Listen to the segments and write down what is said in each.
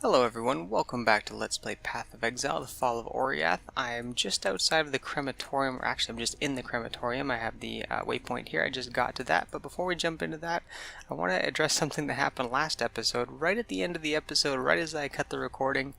Hello everyone, welcome back to Let's Play Path of Exile, the Fall of Oriath. I'm just outside of the crematorium, or actually I'm just in the crematorium. I have the waypoint here, I just got to that, but before we jump into that, I want to address something that happened last episode. Right at the end of the episode, right as I cut the recording,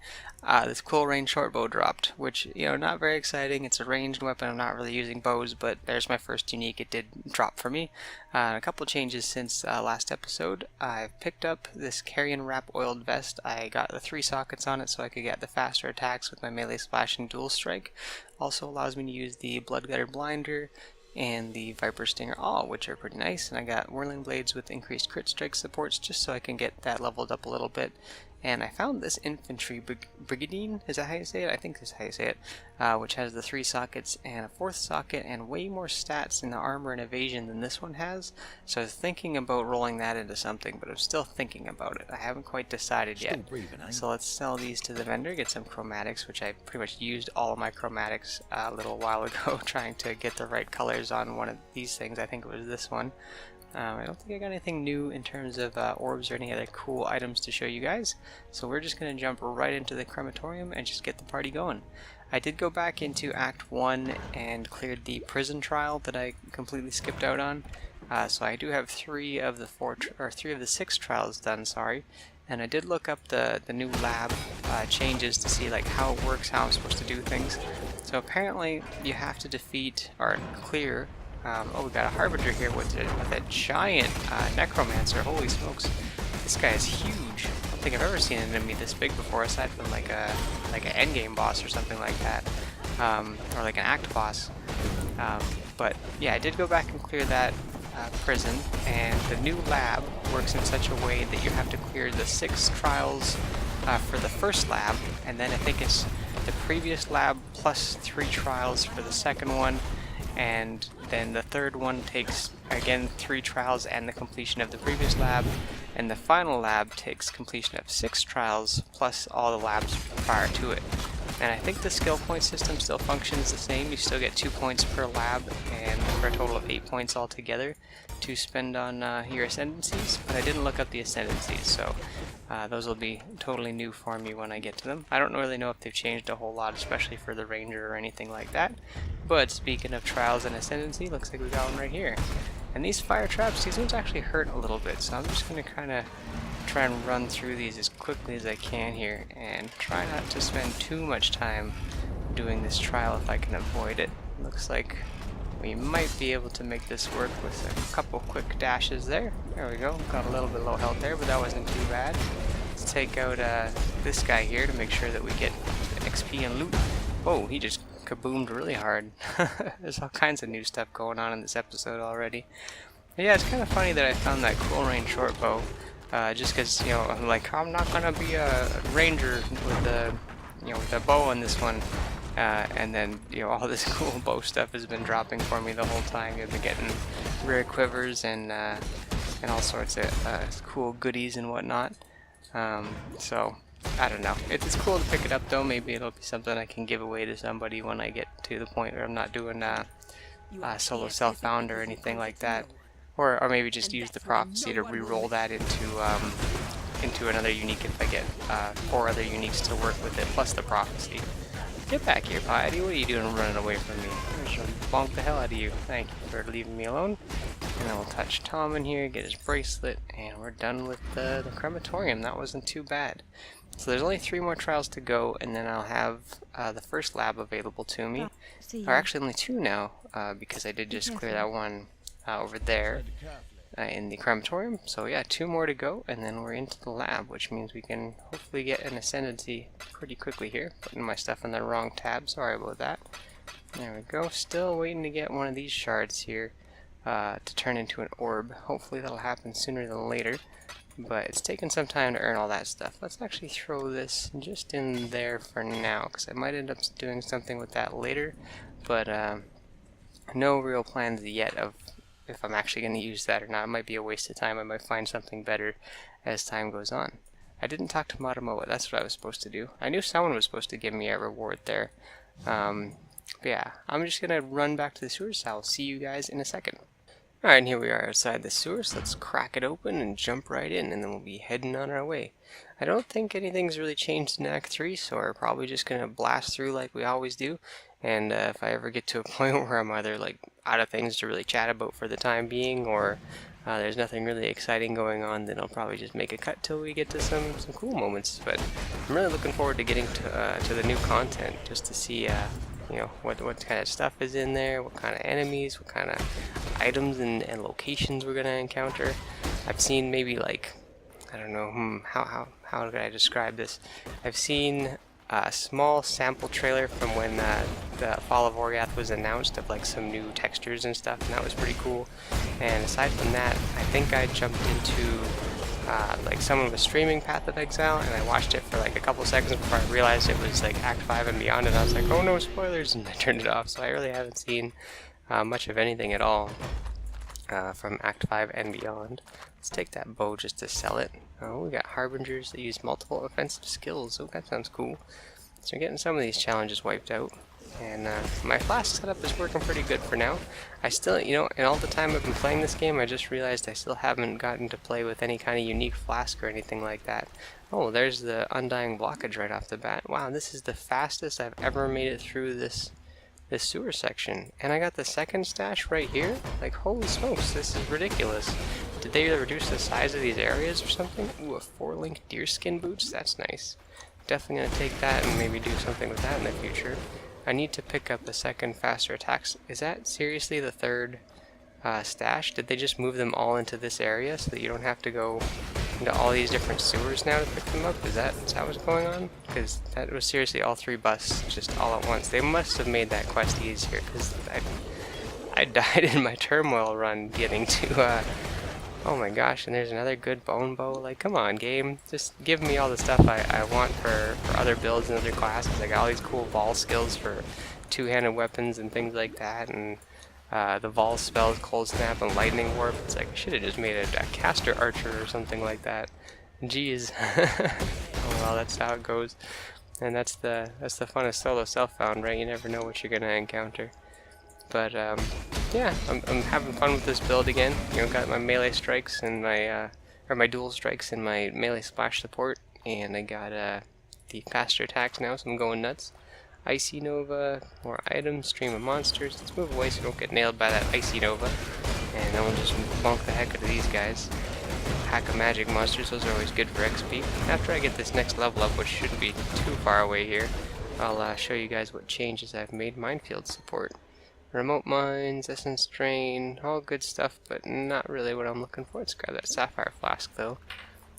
this cool range shortbow dropped, which, you know, not very exciting. It's a ranged weapon, I'm not really using bows, but there's my first unique. It did drop for me. A couple changes since last episode. I've picked up this carrion wrap oiled vest. I got the 3 sockets on it so I could get the faster attacks with my melee splash and dual strike. Also allows me to use the blood gutter blinder and the viper stinger all, which are pretty nice. And I got whirling blades with increased crit strike supports just so I can get that leveled up a little bit. And I found this infantry brigandine, is that how you say it? I think that's how you say it, which has the 3 sockets and a 4th socket and way more stats in the armor and evasion than this one has. So I was thinking about rolling that into something, but I'm still thinking about it. I haven't quite decided yet. So let's sell these to the vendor, get some chromatics, which I pretty much used all of my chromatics a little while ago trying to get the right colors on one of these things. I think it was this one. I don't think I got anything new in terms of orbs or any other cool items to show you guys, so we're just going to jump right into the crematorium and just get the party going. I did go back into Act 1 and cleared the prison trial that I completely skipped out on, so I do have 3 of the 6 trials done, sorry. And I did look up the new lab changes to see like how it works, how I'm supposed to do things. So apparently you have to defeat or clear. Oh, we got a Harbinger here with a giant necromancer. Holy smokes, this guy is huge. I don't think I've ever seen an enemy this big before, aside from like an endgame boss or something like that, or like an act boss. But yeah, I did go back and clear that prison, and the new lab works in such a way that you have to clear the 6 trials for the first lab, and then I think it's the previous lab plus 3 trials for the second one. And then the third one takes, again, 3 trials and the completion of the previous lab. And the final lab takes completion of 6 trials plus all the labs prior to it. And I think the skill point system still functions the same. You still get 2 points per lab and for a total of 8 points altogether to spend on your ascendancies. But I didn't look up the ascendancies, so those will be totally new for me when I get to them. I don't really know if they've changed a whole lot, especially for the ranger or anything like that. But speaking of trials and ascendancy, looks like we got one right here. And these fire traps, these ones actually hurt a little bit, so I'm just going to kind of try and run through these as quickly as I can here and try not to spend too much time doing this trial if I can avoid it. Looks like we might be able to make this work with a couple quick dashes there. There we go, got a little bit low health there, but that wasn't too bad. Let's take out this guy here to make sure that we get XP and loot. Whoa, he just kaboomed really hard. There's all kinds of new stuff going on in this episode already. But yeah, it's kind of funny that I found that cool range shortbow. Just because, you know, I'm like, I'm not gonna be a ranger with a bow on this one. And then, you know, all this cool bow stuff has been dropping for me the whole time. I've been getting rare quivers and all sorts of cool goodies and whatnot. So I don't know. It's cool to pick it up though. Maybe it'll be something I can give away to somebody when I get to the point where I'm not doing solo self-found or anything like that. Or maybe just use the prophecy to re-roll that into another unique if I get 4 other uniques to work with it, plus the prophecy. Get back here, Piety. What are you doing running away from me? I'm just gonna bonk the hell out of you. Thank you for leaving me alone. And then we'll touch Tom in here, get his bracelet, and we're done with the crematorium. That wasn't too bad. So there's only 3 more trials to go, and then I'll have the first lab available to me. Or actually only 2 now, because I did just clear that one over there in the crematorium. So yeah, 2 more to go, and then we're into the lab, which means we can hopefully get an ascendancy pretty quickly here. Putting my stuff in the wrong tab, sorry about that. There we go, still waiting to get one of these shards here to turn into an orb. Hopefully that'll happen sooner than later, but it's taken some time to earn all that stuff. Let's actually throw this just in there for now, because I might end up doing something with that later, but no real plans yet of if I'm actually going to use that or not. It might be a waste of time. I might find something better as time goes on. I didn't talk to Matamoa. That's what I was supposed to do. I knew someone was supposed to give me a reward there. But yeah, I'm just going to run back to the sewer cell. See you guys in a second. Alright, and here we are outside the sewer, so let's crack it open and jump right in, and then we'll be heading on our way. I don't think anything's really changed in Act 3, so we're probably just going to blast through like we always do. And if I ever get to a point where I'm either like out of things to really chat about for the time being, or there's nothing really exciting going on, then I'll probably just make a cut till we get to some cool moments. But I'm really looking forward to getting to the new content, just to see you know, what kind of stuff is in there, what kind of enemies, what kind of items and locations we're gonna encounter. I've seen maybe like, I don't know, how could I describe this? I've seen a small sample trailer from when the Fall of Oriath was announced, of like some new textures and stuff, and that was pretty cool. And aside from that, I think I jumped into like someone was streaming Path of Exile, and I watched it for like a couple seconds before I realized it was like Act 5 and beyond, and I was like, oh no, spoilers, and I turned it off. So I really haven't seen much of anything at all from Act 5 and beyond. Let's take that bow just to sell it. Oh, we got Harbingers that use multiple offensive skills. Oh, that sounds cool. So we're getting some of these challenges wiped out. And my flask setup is working pretty good for now. I still, you know, in all the time I've been playing this game, I just realized I still haven't gotten to play with any kind of unique flask or anything like that. Oh, there's the Undying Blockage right off the bat. Wow, this is the fastest I've ever made it through this sewer section. And I got the second stash right here? Like, holy smokes, this is ridiculous. Did they reduce the size of these areas or something? Ooh, a 4-link deerskin boots? That's nice. Definitely gonna take that and maybe do something with that in the future. I need to pick up the second faster attacks. Is that seriously the third stash? Did they just move them all into this area so that you don't have to go into all these different sewers now to pick them up? Is that what's going on? Because that was seriously all 3 busts just all at once. They must have made that quest easier, because I died in my turmoil run getting to oh my gosh, and there's another good bone bow. Like, come on, game. Just give me all the stuff I want for other builds and other classes. I got all these cool Vol skills for two-handed weapons and things like that, and the Vol spells, Cold Snap and Lightning Warp. It's like, I should have just made a caster archer or something like that. Jeez. Oh well, that's how it goes. And that's the fun of solo self-found, right? You never know what you're gonna encounter. But yeah, I'm having fun with this build again. You know, got my melee strikes and my or my dual strikes and my melee splash support, and I got the faster attacks now, so I'm going nuts. Icy Nova, more items, stream of monsters. Let's move away so we don't get nailed by that Icy Nova, and then we'll just bonk the heck out of these guys. Pack of magic monsters, those are always good for XP. After I get this next level up, which shouldn't be too far away here, I'll show you guys what changes I've made. Minefield support. Remote mines, essence drain, all good stuff, but not really what I'm looking for. Let's grab that sapphire flask though,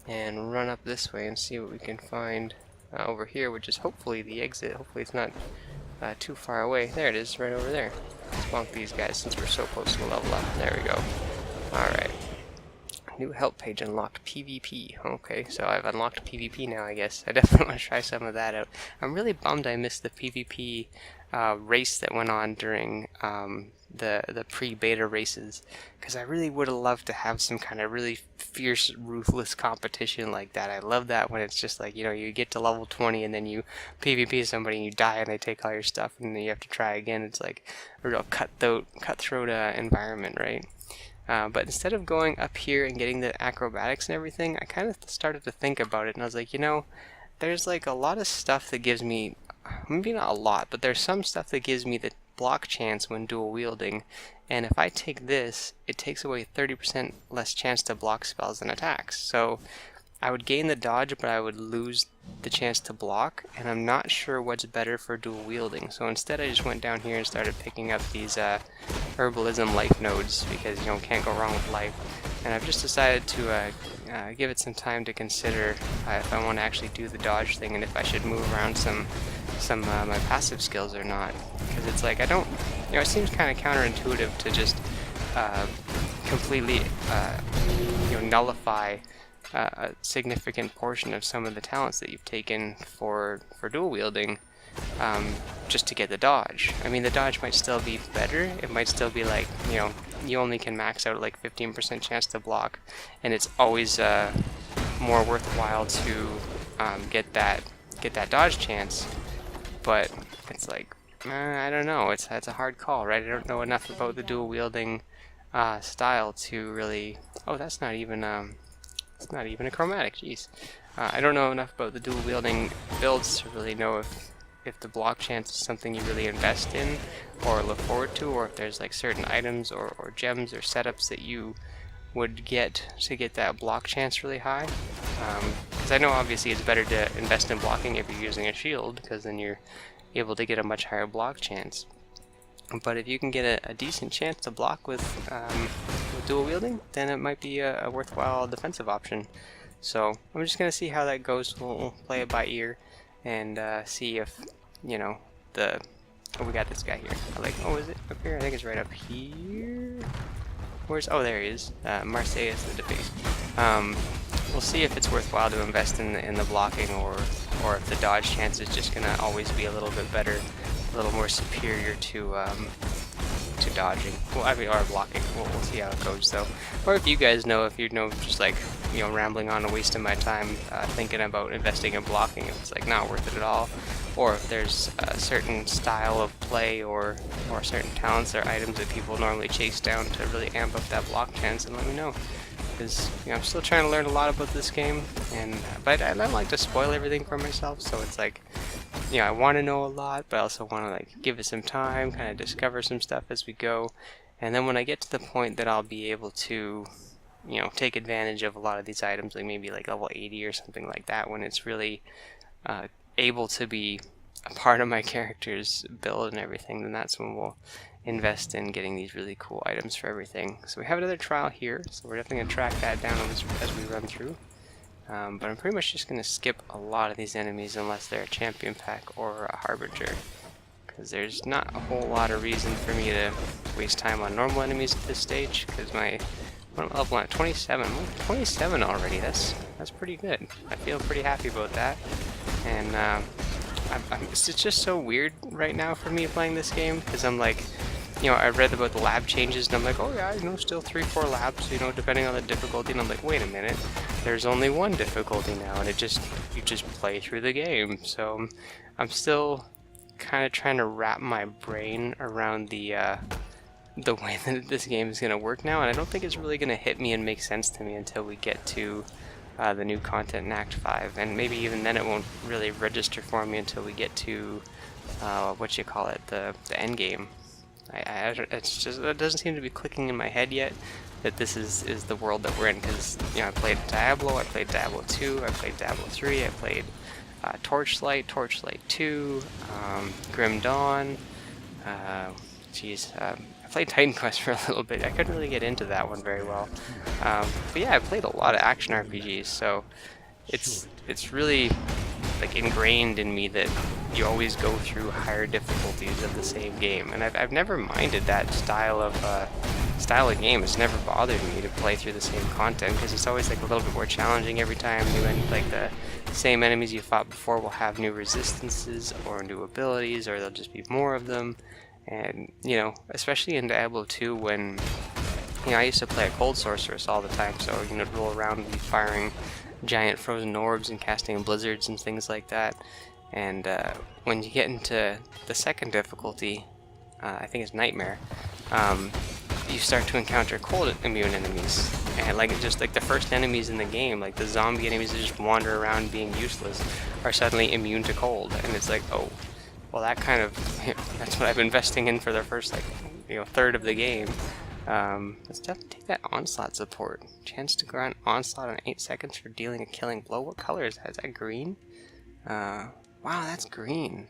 and run up this way and see what we can find over here, which is hopefully the exit. Hopefully it's not too far away. There it is, right over there. Let's bonk these guys since we're so close to level up. There we go. Alright. New help page unlocked, PvP. Okay, so I've unlocked PvP now, I guess. I definitely want to try some of that out. I'm really bummed I missed the PvP race that went on during the pre-beta races, because I really would have loved to have some kind of really fierce, ruthless competition like that. I love that when it's just like, you know, you get to level 20 and then you PvP somebody and you die and they take all your stuff and then you have to try again. It's like a real cutthroat environment, right? But instead of going up here and getting the acrobatics and everything, I kind of started to think about it, and I was like, you know, there's like a lot of stuff that gives me, maybe not a lot, but there's some stuff that gives me the block chance when dual wielding, and if I take this, it takes away 30% less chance to block spells and attacks. So I would gain the dodge, but I would lose the chance to block, and I'm not sure what's better for dual wielding. So instead I just went down here and started picking up these herbalism life nodes, because, you know, can't go wrong with life. And I've just decided to give it some time to consider if I want to actually do the dodge thing, and if I should move around some my passive skills or not. Because it's like, I don't, you know, it seems kind of counterintuitive to just completely you know, nullify a significant portion of some of the talents that you've taken for dual wielding just to get the dodge. I mean, the dodge might still be better. It might still be like, you know, you only can max out like 15% chance to block, and it's always more worthwhile to get that dodge chance. But it's like, I don't know. That's a hard call, right? I don't know enough about the dual wielding style to really. Oh, that's not even it's not even a chromatic. Jeez, I don't know enough about the dual wielding builds to really know if the block chance is something you really invest in or look forward to, or if there's like certain items or gems or setups that you would get to get that block chance really high. Because I know obviously it's better to invest in blocking if you're using a shield, because then you're able to get a much higher block chance. But if you can get a decent chance to block with dual wielding, then it might be a worthwhile defensive option. So I'm just gonna see how that goes. We'll play it by ear and see if, you know, oh, we got this guy here. Oh, is it up here? I think it's right up here. Oh, there he is. Marseille is the defeat. We'll see if it's worthwhile to invest in the blocking, or if the dodge chance is just gonna always be a little bit better, a little more superior to dodging. Well, I mean, or blocking. We'll see how it goes though. Or if you guys know, if you know, just like, you know, rambling on and wasting my time thinking about investing in blocking, if it's like not worth it at all, or if there's a certain style of play or certain talents or items that people normally chase down to really amp up that block chance, then let me know. Because, you know, I'm still trying to learn a lot about this game, but I don't like to spoil everything for myself, so it's like, you know, I want to know a lot, but I also want to like give it some time, kind of discover some stuff as we go, and then when I get to the point that I'll be able to, you know, take advantage of a lot of these items, like maybe like level 80 or something like that, when it's really able to be a part of my character's build and everything, then that's when we'll invest in getting these really cool items for everything. So we have another trial here, so we're definitely going to track that down as we run through. But I'm pretty much just going to skip a lot of these enemies unless they're a champion pack or a Harbinger, because there's not a whole lot of reason for me to waste time on normal enemies at this stage, because my level at 27. I'm 27 already. That's pretty good. I feel pretty happy about that. And it's just so weird right now for me playing this game, because I'm like, you know, I read about the lab changes and I'm like, oh yeah, you know, still 3-4 labs, you know, depending on the difficulty, and I'm like, wait a minute, there's only one difficulty now, and you just play through the game. So I'm still kind of trying to wrap my brain around the way that this game is going to work now, and I don't think it's really going to hit me and make sense to me until we get to the new content in Act 5, and maybe even then it won't really register for me until we get to the end game. It's just, it doesn't seem to be clicking in my head yet that this is the world that we're in, because, you know, I played Diablo, I played Diablo 2, I played Diablo 3, I played Torchlight 2, Grim Dawn, I played Titan Quest for a little bit. I couldn't really get into that one very well. But yeah, I played a lot of action RPGs, so it's really like ingrained in me that you always go through higher difficulties of the same game, and I've never minded that style of game. It's never bothered me to play through the same content, because it's always like a little bit more challenging every time. Like the same enemies you fought before will have new resistances or new abilities, or there'll just be more of them. And, you know, especially in Diablo 2, when, you know, I used to play a cold sorceress all the time, so, you know, roll around and be firing giant frozen orbs and casting blizzards and things like that. And when you get into the second difficulty, I think it's Nightmare, you start to encounter cold immune enemies. And like just like the first enemies in the game, like the zombie enemies that just wander around being useless, are suddenly immune to cold. And it's like, oh, well, that kind of, you know, that's what I've been investing in for the first, like, you know, third of the game. Let's definitely take that Onslaught support. Chance to grant Onslaught in 8 seconds for dealing a killing blow. What color is that? Is that green? Wow, that's green.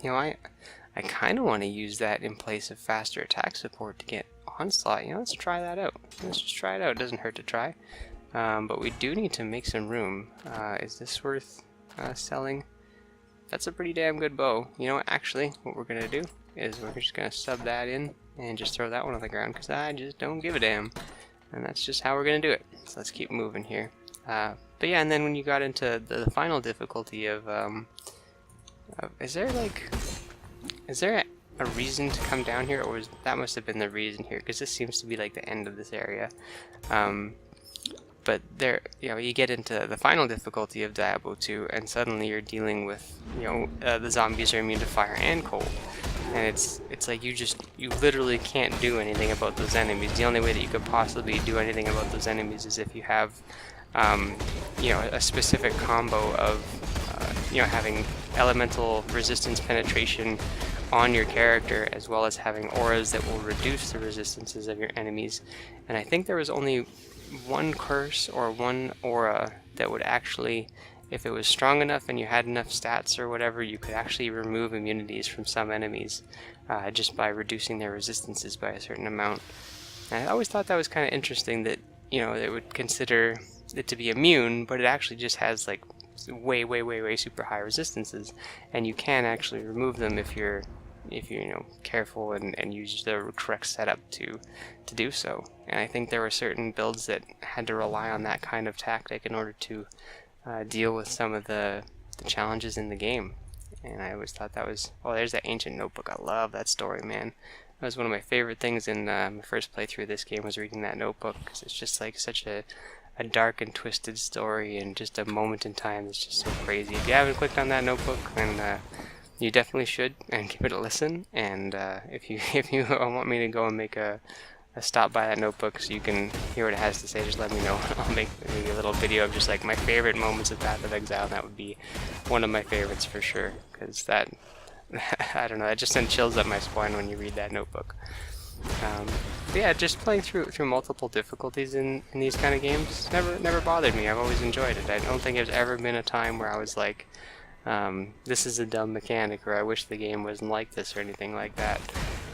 You know, I kind of want to use that in place of faster attack support to get Onslaught. You know, let's try that out. Let's just try it out. It doesn't hurt to try. But we do need to make some room. Is this worth selling? That's a pretty damn good bow. You know what, actually, what we're going to do is we're just going to sub that in and just throw that one on the ground, because I just don't give a damn. And that's just how we're going to do it. So let's keep moving here. But yeah, and then when you got into the final difficulty of is there a reason to come down here, or that must have been the reason here, because this seems to be like the end of this area. But there, you know, you get into the final difficulty of Diablo 2, and suddenly you're dealing with, you know, the zombies are immune to fire and cold. and it's like you literally can't do anything about those enemies. The only way that you could possibly do anything about those enemies is if you have you know, a specific combo of you know, having elemental resistance penetration on your character, as well as having auras that will reduce the resistances of your enemies. And I think there was only one curse or one aura that would actually, if it was strong enough and you had enough stats or whatever, you could actually remove immunities from some enemies just by reducing their resistances by a certain amount. And I always thought that was kind of interesting that, you know, it would consider it to be immune, but it actually just has like way super high resistances, and you can actually remove them if you're you know, careful and use the correct setup to do so. And I think there were certain builds that had to rely on that kind of tactic in order to deal with some of the challenges in the game. And I always thought that was, oh, there's that ancient notebook. I love that story, man. That was one of my favorite things in my first playthrough of this game, was reading that notebook, because it's just like such a dark and twisted story, and just a moment in time that's just so crazy. If you haven't clicked on that notebook, then you definitely should, and give it a listen. And if you want me to go and make a stop by that notebook so you can hear what it has to say, just let me know. I'll make maybe a little video of just like my favorite moments of Path of Exile. That would be one of my favorites for sure, because that I don't know, that just sends chills up my spine when you read that notebook. But yeah, just playing through multiple difficulties in these kind of games never bothered me. I've always enjoyed it. I don't think there's ever been a time where I was like, this is a dumb mechanic, or I wish the game wasn't like this, or anything like that.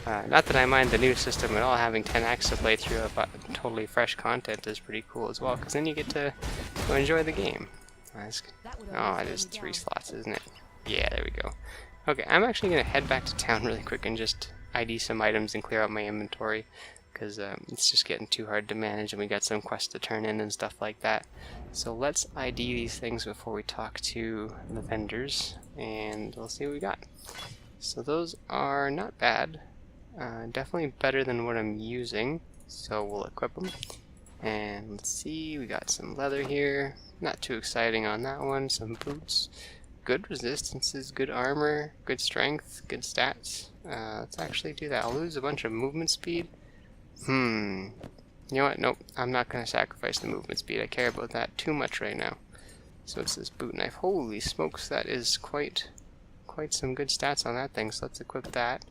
Not that I mind the new system at all. Having 10 acts to play through of totally fresh content is pretty cool as well, because then you get to enjoy the game. Oh, it is 3 slots, isn't it? Yeah, there we go. Okay, I'm actually going to head back to town really quick and just ID some items and clear out my inventory, because it's just getting too hard to manage, and we got some quests to turn in and stuff like that. So let's ID these things before we talk to the vendors, and we'll see what we got. So those are not bad. Definitely better than what I'm using, so we'll equip them. And let's see, we got some leather here. Not too exciting on that one. Some boots. Good resistances, good armor, good strength, good stats. Let's actually do that. I'll lose a bunch of movement speed. You know what? Nope. I'm not going to sacrifice the movement speed. I care about that too much right now. So it's this boot knife. Holy smokes, that is quite some good stats on that thing. So let's equip that.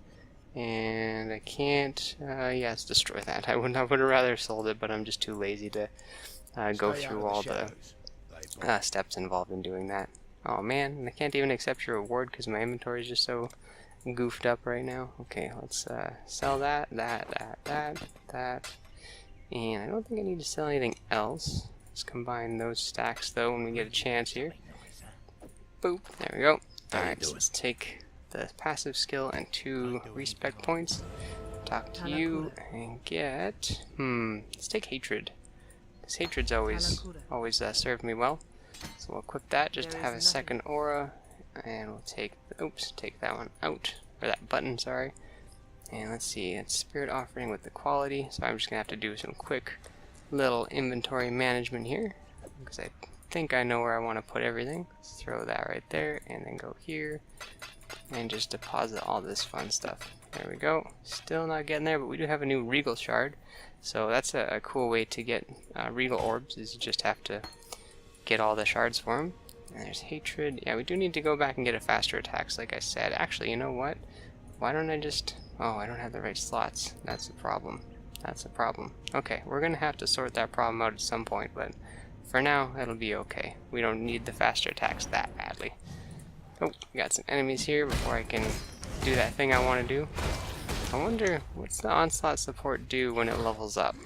And I can't, yeah, let's destroy that. I would have rather sold it, but I'm just too lazy to go through all the steps involved in doing that. Oh man, and I can't even accept your reward because my inventory is just so goofed up right now. Okay, let's sell that, and I don't think I need to sell anything else. Let's combine those stacks though when we get a chance here. Boop, there we go. Alright, so let's take the passive skill and 2 respec points. Talk to you and get, let's take hatred. This hatred's always served me well. So we'll equip that just to have a second aura, and we'll take, take that one out, or that button, sorry. And let's see, it's spirit offering with the quality, so I'm just gonna have to do some quick little inventory management here, because I think I know where I want to put everything. Let's throw that right there, and then go here, and just deposit all this fun stuff. There we go. Still not getting there, but we do have a new Regal Shard, so that's a cool way to get Regal Orbs, is you just have to get all the shards for him. And there's hatred. Yeah, we do need to go back and get a faster attacks, like I said. Actually, you know what? Why don't I just... Oh, I don't have the right slots. That's the problem. That's the problem. Okay, we're gonna have to sort that problem out at some point, but for now, it'll be okay. We don't need the faster attacks that badly. Oh, we got some enemies here before I can do that thing I want to do. I wonder, what's the onslaught support do when it levels up?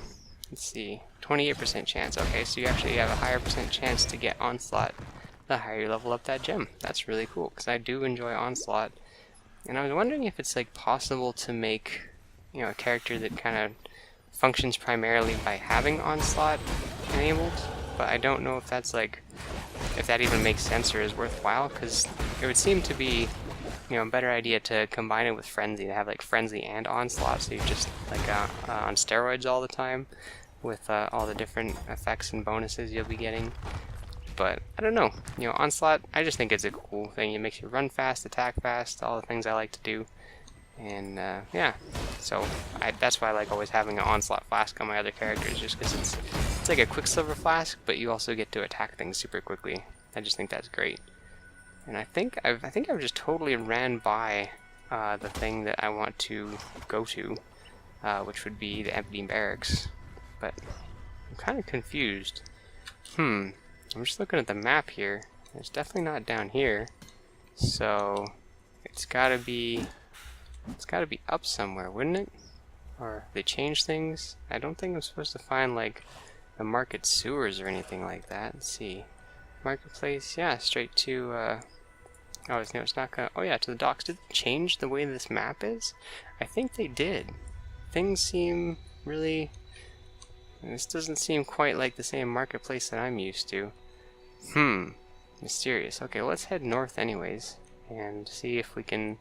Let's see, 28% chance. Okay, so you actually have a higher percent chance to get onslaught the higher you level up that gem. That's really cool, because I do enjoy onslaught. And I was wondering if it's like possible to make, you know, a character that kind of functions primarily by having onslaught enabled, but I don't know if that's like, if that even makes sense or is worthwhile, because it would seem to be, you know, a better idea to combine it with frenzy, to have like frenzy and onslaught, so you're just like on steroids all the time with all the different effects and bonuses you'll be getting. But I don't know, you know, onslaught, I just think it's a cool thing. It makes you run fast, attack fast, all the things I like to do. And yeah, so that's why I like always having an Onslaught Flask on my other characters, just because it's like a Quicksilver Flask, but you also get to attack things super quickly. I just think that's great. And I think I've just totally ran by the thing that I want to go to, which would be the empty barracks. But I'm kind of confused. I'm just looking at the map here. It's definitely not down here. So it's gotta be up somewhere, wouldn't it? Or they changed things? I don't think I'm supposed to find like the market sewers or anything like that. Let's see. Marketplace, yeah, straight to oh, it's not gonna, oh yeah, to the docks. Did they change the way this map is? I think they did. Things seem really, this doesn't seem quite like the same marketplace that I'm used to. Mysterious. Okay, well, let's head north anyways and see if we can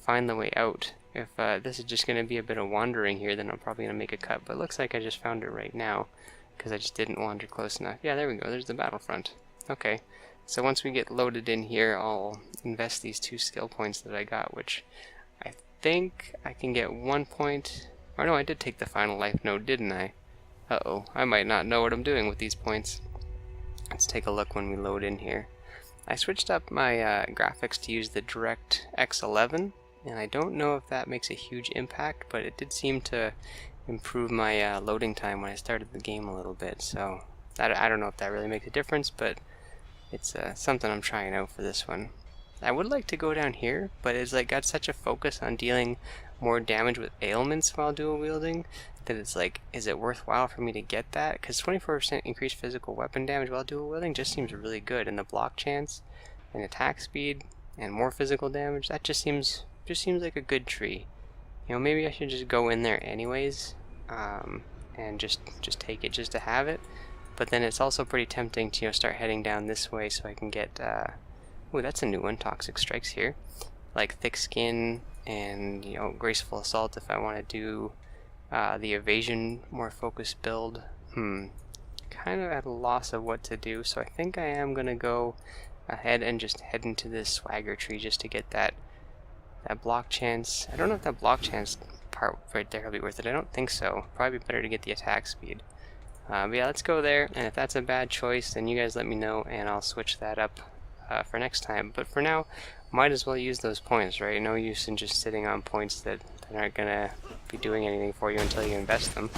find the way out. If this is just going to be a bit of wandering here, then I'm probably going to make a cut, but it looks like I just found it right now because I just didn't wander close enough. Yeah, there we go, there's the battlefront. Okay, so once we get loaded in here, I'll invest these 2 skill points that I got, which I think I can get 1 point, or no, I did take the final life node, didn't I? Uh-oh, I might not know what I'm doing with these points. Let's take a look when we load in here. I switched up my graphics to use the DirectX 11, and I don't know if that makes a huge impact, but it did seem to improve my loading time when I started the game a little bit, so I don't know if that really makes a difference, but it's something I'm trying out for this one. I would like to go down here, but it's like got such a focus on dealing more damage with ailments while dual wielding that it's like, is it worthwhile for me to get that? Because 24% increased physical weapon damage while dual wielding just seems really good, and the block chance and attack speed and more physical damage, that just seems like a good tree. You know, maybe I should just go in there anyways, and just take it just to have it. But then it's also pretty tempting to, you know, start heading down this way so I can get ooh, that's a new one, Toxic Strikes here. Like Thick Skin and, you know, Graceful Assault if I want to do the evasion more focused build. Kind of at a loss of what to do, so I think I am gonna go ahead and just head into this swagger tree just to get that block chance. I don't know if that block chance part right there will be worth it. I don't think so. Probably better to get the attack speed. But yeah, let's go there, and if that's a bad choice, then you guys let me know and I'll switch that up for next time. But for now, might as well use those points, right? No use in just sitting on points that aren't gonna be doing anything for you until you invest them.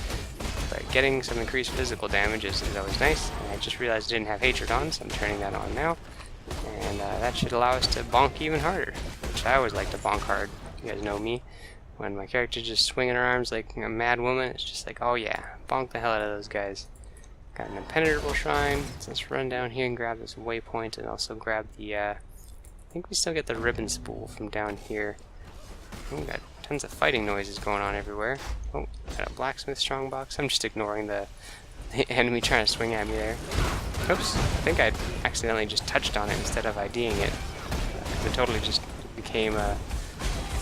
But getting some increased physical damage is always nice. And I just realized I didn't have Hatred on, so I'm turning that on now. And that should allow us to bonk even harder, which I always like to bonk hard. You guys know me. When my character's just swinging her arms like a mad woman, it's just like, oh yeah, bonk the hell out of those guys. Got an impenetrable shrine, so let's run down here and grab this waypoint and also grab the, I think we still get the ribbon spool from down here. Oh, we got tons of fighting noises going on everywhere. Oh, got a blacksmith strongbox. I'm just ignoring the enemy trying to swing at me there. Oops, I think I accidentally just touched on it instead of IDing it. It totally just became a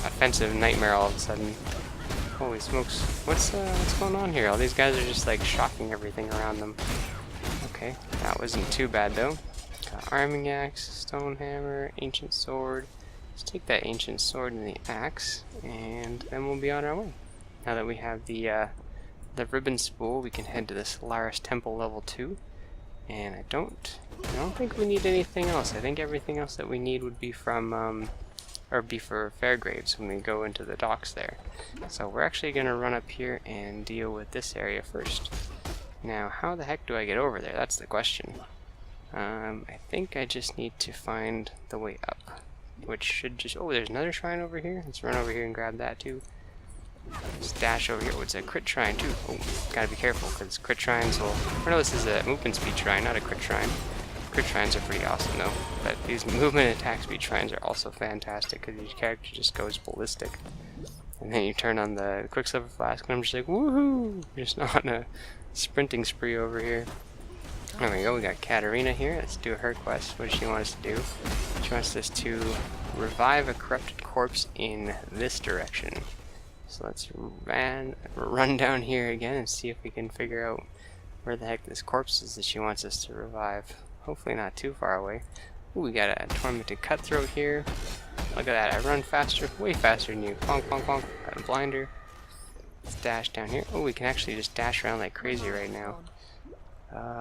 offensive nightmare all of a sudden. Holy smokes, what's going on here? All these guys are just like shocking everything around them. Okay, that wasn't too bad though. Got arming axe, stone hammer, ancient sword. Let's take that ancient sword and the axe, and then we'll be on our way. Now that we have the ribbon spool, we can head to the Solaris Temple level 2. And I don't think we need anything else. I think everything else that we need would be from or be for Fairgraves when we go into the docks there. So we're actually going to run up here and deal with this area first. Now, how the heck do I get over there? That's the question. I think I just need to find the way up, which should just... Oh, there's another shrine over here. Let's run over here and grab that too. Let's dash over here. Oh, it's a crit shrine too. Oh, gotta be careful because crit shrines will... Or no, this is a movement speed shrine, not a crit shrine. Crit shrines are pretty awesome though, but these movement and attack speed shrines are also fantastic because your character just goes ballistic. And then you turn on the Quicksilver Flask and I'm just like, woohoo! Just on a sprinting spree over here. There we go, we got Katarina here. Let's do her quest. What does she want us to do? She wants us to revive a corrupted corpse in this direction. So let's run down here again and see if we can figure out where the heck this corpse is that she wants us to revive. Hopefully not too far away. Ooh, we got a tormented cutthroat here. Look at that. I run faster, way faster than you. Bonk, bonk, bonk. Got a blinder. Let's dash down here. Oh, we can actually just dash around like crazy right now.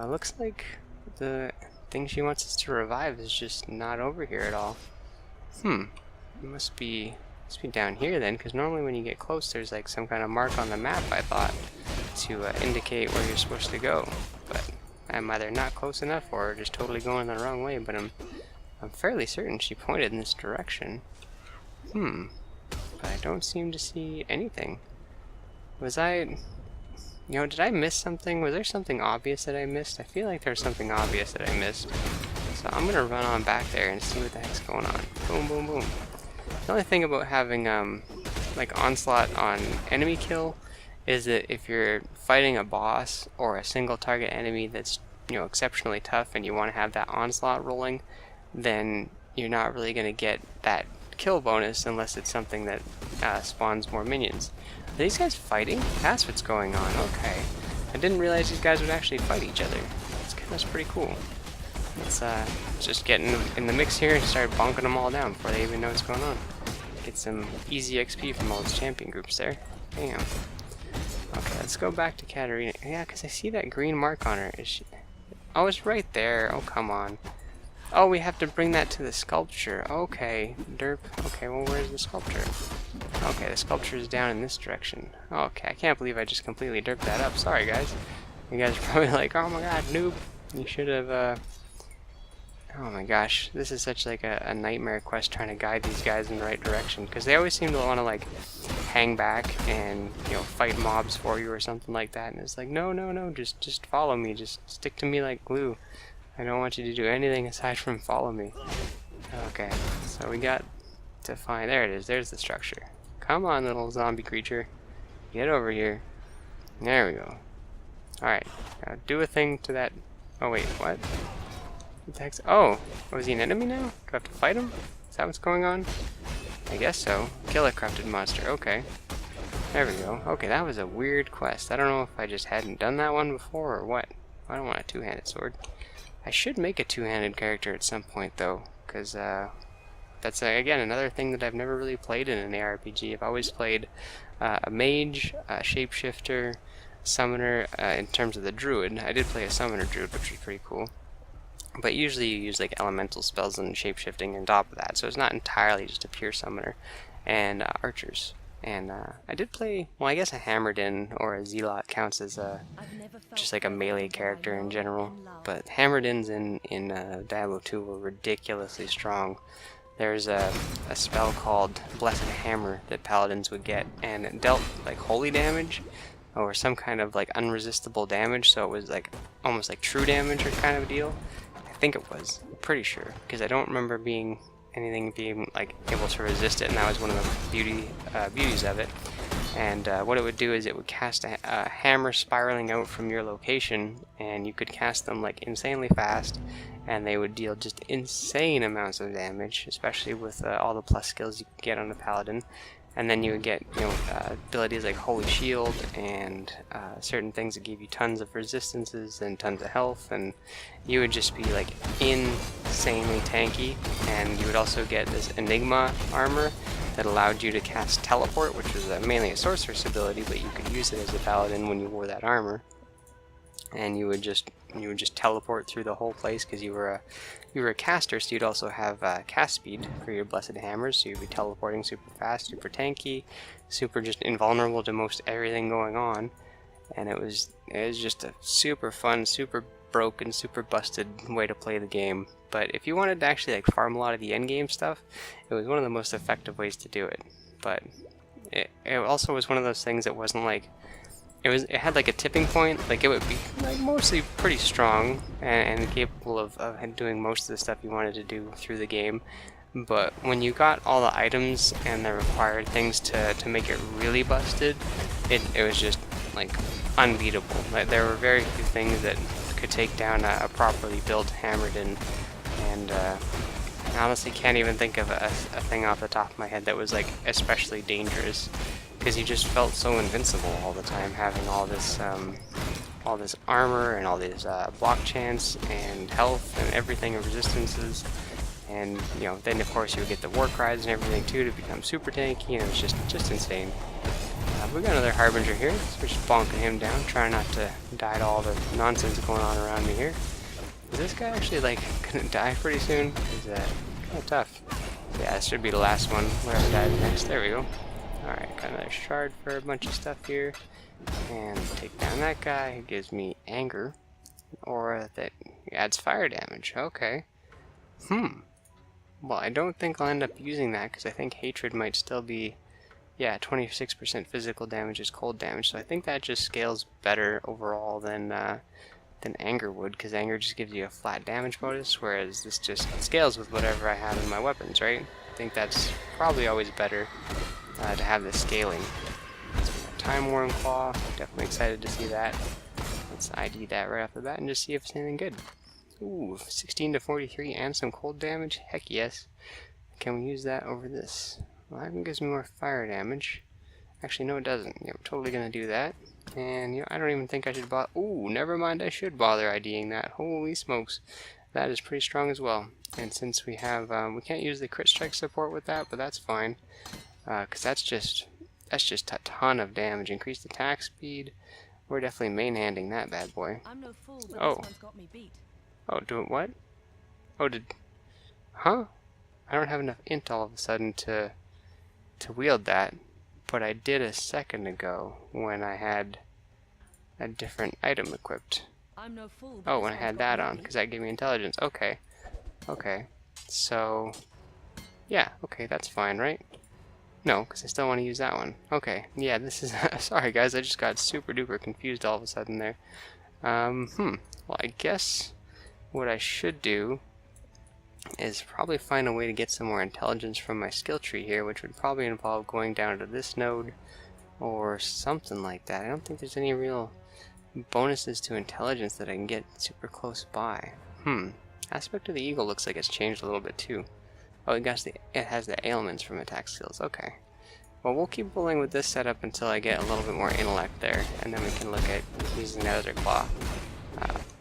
Looks like the thing she wants us to revive is just not over here at all. It must be down here then, because normally when you get close there's like some kind of mark on the map, I thought, to indicate where you're supposed to go. But I'm either not close enough or just totally going the wrong way, but I'm fairly certain she pointed in this direction. But I don't seem to see anything. Was I... You know, did I miss something? Was there something obvious that I missed? I feel like there's something obvious that I missed. So I'm gonna run on back there and see what the heck's going on. Boom, boom, boom. The only thing about having like onslaught on enemy kill is that if you're fighting a boss or a single target enemy that's, you know, exceptionally tough and you want to have that onslaught rolling, then you're not really gonna get that kill bonus unless it's something that spawns more minions. Are these guys fighting? That's what's going on. Okay. I didn't realize these guys would actually fight each other. That's pretty cool. Let's just get in the mix here and start bonking them all down before they even know what's going on. Get some easy XP from all those champion groups there. Damn. Okay, let's go back to Katarina. Yeah, because I see that green mark on her. Is she... Oh, it's right there. Oh, come on. Oh, we have to bring that to the sculpture. Okay, derp. Okay, well, where's the sculpture? Okay, the sculpture is down in this direction. Okay, I can't believe I just completely derped that up. Sorry, guys. You guys are probably like, oh my god, noob. You should have, Oh my gosh, this is such like a nightmare quest trying to guide these guys in the right direction. Because they always seem to want to, like, hang back and, you know, fight mobs for you or something like that. And it's like, no, no, no, just follow me. Just stick to me like glue. I don't want you to do anything aside from follow me. Okay, so we got to find... There it is. There's the structure. Come on, little zombie creature. Get over here. There we go. Alright, now do a thing to that... Oh, wait, what? What the heck's... Oh, was he an enemy now? Do I have to fight him? Is that what's going on? I guess so. Kill a corrupted monster. Okay. There we go. Okay, that was a weird quest. I don't know if I just hadn't done that one before or what. I don't want a two-handed sword. I should make a two-handed character at some point, though, because that's, again, another thing that I've never really played in an ARPG. I've always played a mage, a shapeshifter, summoner. In terms of the druid, I did play a summoner druid, which was pretty cool. But usually you use like elemental spells and shapeshifting on top of that, so it's not entirely just a pure summoner. And archers. And I did play, well, I guess a hammered in or a zealot counts as just like a melee character in general. But hammered ins in Diablo 2 were ridiculously strong. There's a spell called Blessed Hammer that paladins would get, and it dealt like holy damage or some kind of like unresistible damage, so it was like almost like true damage or kind of a deal. I think it was, I'm pretty sure, because I don't remember anything being like able to resist it, and that was one of the beauties of it. And what it would do is it would cast a hammer spiraling out from your location, and you could cast them like insanely fast, and they would deal just insane amounts of damage, especially with all the plus skills you could get on the paladin. And then you would get, you know, abilities like Holy Shield and certain things that give you tons of resistances and tons of health, and you would just be like insanely tanky. And you would also get this Enigma armor that allowed you to cast Teleport, which was mainly a sorceress ability, but you could use it as a paladin when you wore that armor. And you would just teleport through the whole place because you were a caster, so you'd also have cast speed for your blessed hammers, so you'd be teleporting super fast, super tanky, super just invulnerable to most everything going on. And it was just a super fun, super broken, super busted way to play the game. But if you wanted to actually like farm a lot of the end game stuff, it was one of the most effective ways to do it. But it also was one of those things that wasn't like, it had like a tipping point. Like it would be like mostly pretty strong and capable of doing most of the stuff you wanted to do through the game. But when you got all the items and the required things to make it really busted, it was just like unbeatable. Like, there were very few things that could take down a properly built hammered in, and I honestly can't even think of a thing off the top of my head that was like especially dangerous, because you just felt so invincible all the time, having all this armor and all these block chance and health and everything and resistances. And, you know, then of course you would get the war cries and everything too to become super tanky, and it was just insane. We got another Harbinger here, so we're just bonking him down, trying not to die to all the nonsense going on around me here. Is this guy actually, like, gonna die pretty soon? He's kind of tough. Yeah, this should be the last one, whatever dies next. There we go. Alright, got another shard for a bunch of stuff here. And take down that guy, who gives me anger. Or that adds fire damage. Okay. Well, I don't think I'll end up using that, because I think hatred might still be... Yeah, 26% physical damage is cold damage, so I think that just scales better overall than anger would, because anger just gives you a flat damage bonus, whereas this just scales with whatever I have in my weapons, right? I think that's probably always better to have this scaling. So Time-Worn Claw, definitely excited to see that. Let's ID that right off the bat and just see if it's anything good. Ooh, 16 to 43 and some cold damage? Heck yes. Can we use that over this? Well, that gives me more fire damage. Actually, no it doesn't. Yeah, we're totally gonna do that. And, you know, I don't even think I should bother... Ooh, never mind, I should bother IDing that. Holy smokes. That is pretty strong as well. And since we have... we can't use the crit strike support with that, but that's fine. Because that's just a ton of damage. Increased attack speed. We're definitely main-handing that bad boy. I'm no fool, but Oh. this one's got me beat. Oh, do it what? Oh, Huh? I don't have enough int all of a sudden to wield that, but I did a second ago when I had a different item equipped. I'm no fool, but Oh, this when I one's had got that me on, beat. because that gave me intelligence. Okay. Okay. So, yeah, okay, that's fine, right? No, because I still want to use that one. Okay, yeah, this is... Sorry, guys, I just got super duper confused all of a sudden there. Well, I guess what I should do is probably find a way to get some more intelligence from my skill tree here, which would probably involve going down to this node or something like that. I don't think there's any real bonuses to intelligence that I can get super close by. Aspect of the Eagle looks like it's changed a little bit too. Oh, it has the ailments from attack skills. Okay. Well, we'll keep rolling with this setup until I get a little bit more intellect there, and then we can look at using that other claw.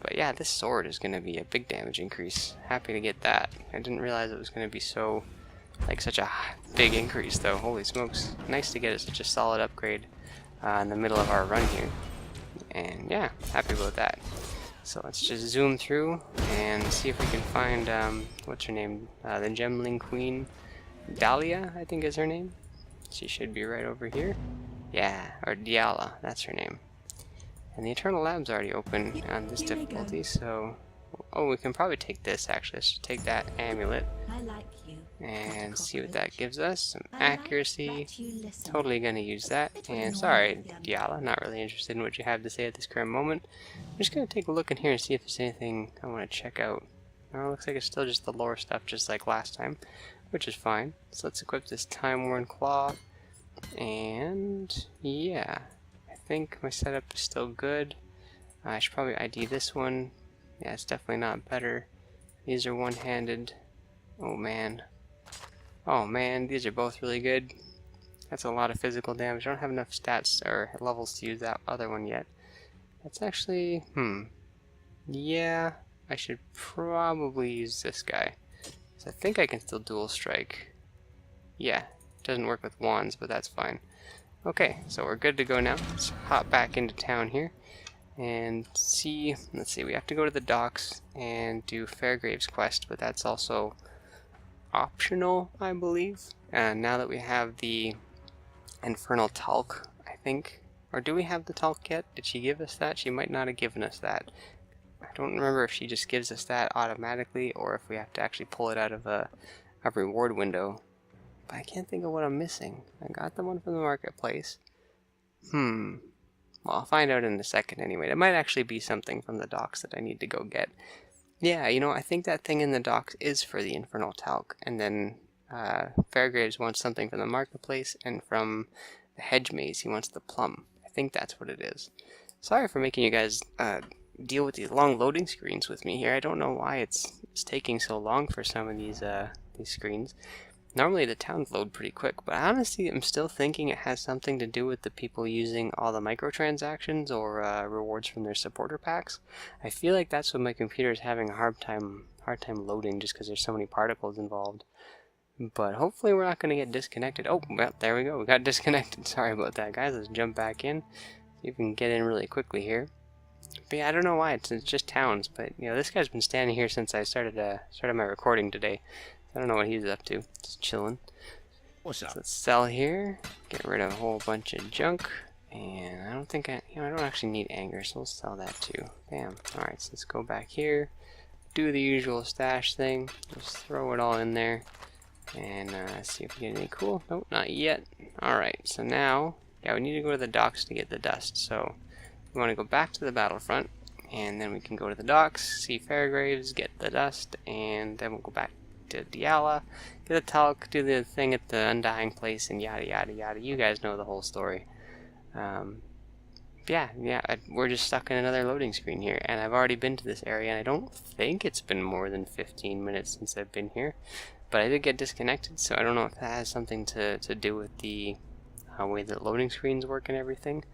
But yeah, this sword is going to be a big damage increase. Happy to get that. I didn't realize it was going to be so, like, such a big increase, though. Holy smokes. Nice to get such a solid upgrade in the middle of our run here. And yeah, happy about that. So let's just zoom through and see if we can find, what's her name? The Gemling Queen. Dahlia, I think is her name. She should be right over here. Yeah, or Diala, that's her name. And the Eternal Lab's already open on this difficulty, so... Oh, we can probably take this, actually. Let's just take that amulet I like you. and see what that gives us. Some accuracy. Totally gonna use that. And sorry, Diala, not really interested in what you have to say at this current moment. I'm just gonna take a look in here and see if there's anything I want to check out. Oh, it looks like it's still just the lore stuff, just like last time, which is fine. So let's equip this Time-Worn Claw. And yeah, I think my setup is still good. I should probably ID this one. Yeah, it's definitely not better. These are one-handed. Oh man. Oh man, these are both really good. That's a lot of physical damage. I don't have enough stats or levels to use that other one yet. That's actually... Yeah, I should probably use this guy. So I think I can still dual strike. Yeah, it doesn't work with wands, but that's fine. Okay, so we're good to go now. Let's hop back into town here and see. Let's see, we have to go to the docks and do Fairgrave's quest, but that's also optional, I believe. And now that we have the Infernal Talc, I think. Or do we have the Talc yet? Did she give us that? She might not have given us that. I don't remember if she just gives us that automatically or if we have to actually pull it out of a reward window. But I can't think of what I'm missing. I got the one from the marketplace. Well, I'll find out in a second anyway. It might actually be something from the docks that I need to go get. Yeah, you know, I think that thing in the docks is for the Infernal Talc. And then Fairgraves wants something from the marketplace, and from the hedge maze he wants the plum. I think that's what it is. Sorry for making you guys deal with these long loading screens with me here. I don't know why it's taking so long for some of these screens. Normally the towns load pretty quick, but honestly I'm still thinking it has something to do with the people using all the microtransactions or rewards from their supporter packs. I feel like that's what my computer is having a hard time hard time loading just because there's so many particles involved. But hopefully we're not going to get disconnected. Oh, well, there we go. We got disconnected. Sorry about that, guys. Let's jump back in. See if we can get in really quickly here. But yeah, I don't know why. It's just towns. But, you know, this guy's been standing here since I started my recording today. I don't know what he's up to. Just chilling. What's up? So let's sell here. Get rid of a whole bunch of junk. And I don't think I don't actually need anger, so we'll sell that too. Bam. Alright, so let's go back here. Do the usual stash thing. Just throw it all in there. And see if we get any cool. Nope, not yet. Alright, so now, yeah, we need to go to the docks to get the dust. So we want to go back to the battlefront, and then we can go to the docks, see Fairgraves, get the dust, and then we'll go back to Diala, get the talc, do the thing at the Undying place, and yada yada yada. You guys know the whole story. We're just stuck in another loading screen here, and I've already been to this area, and I don't think it's been more than 15 minutes since I've been here. But I did get disconnected, so I don't know if that has something to do with the way that loading screens work and everything.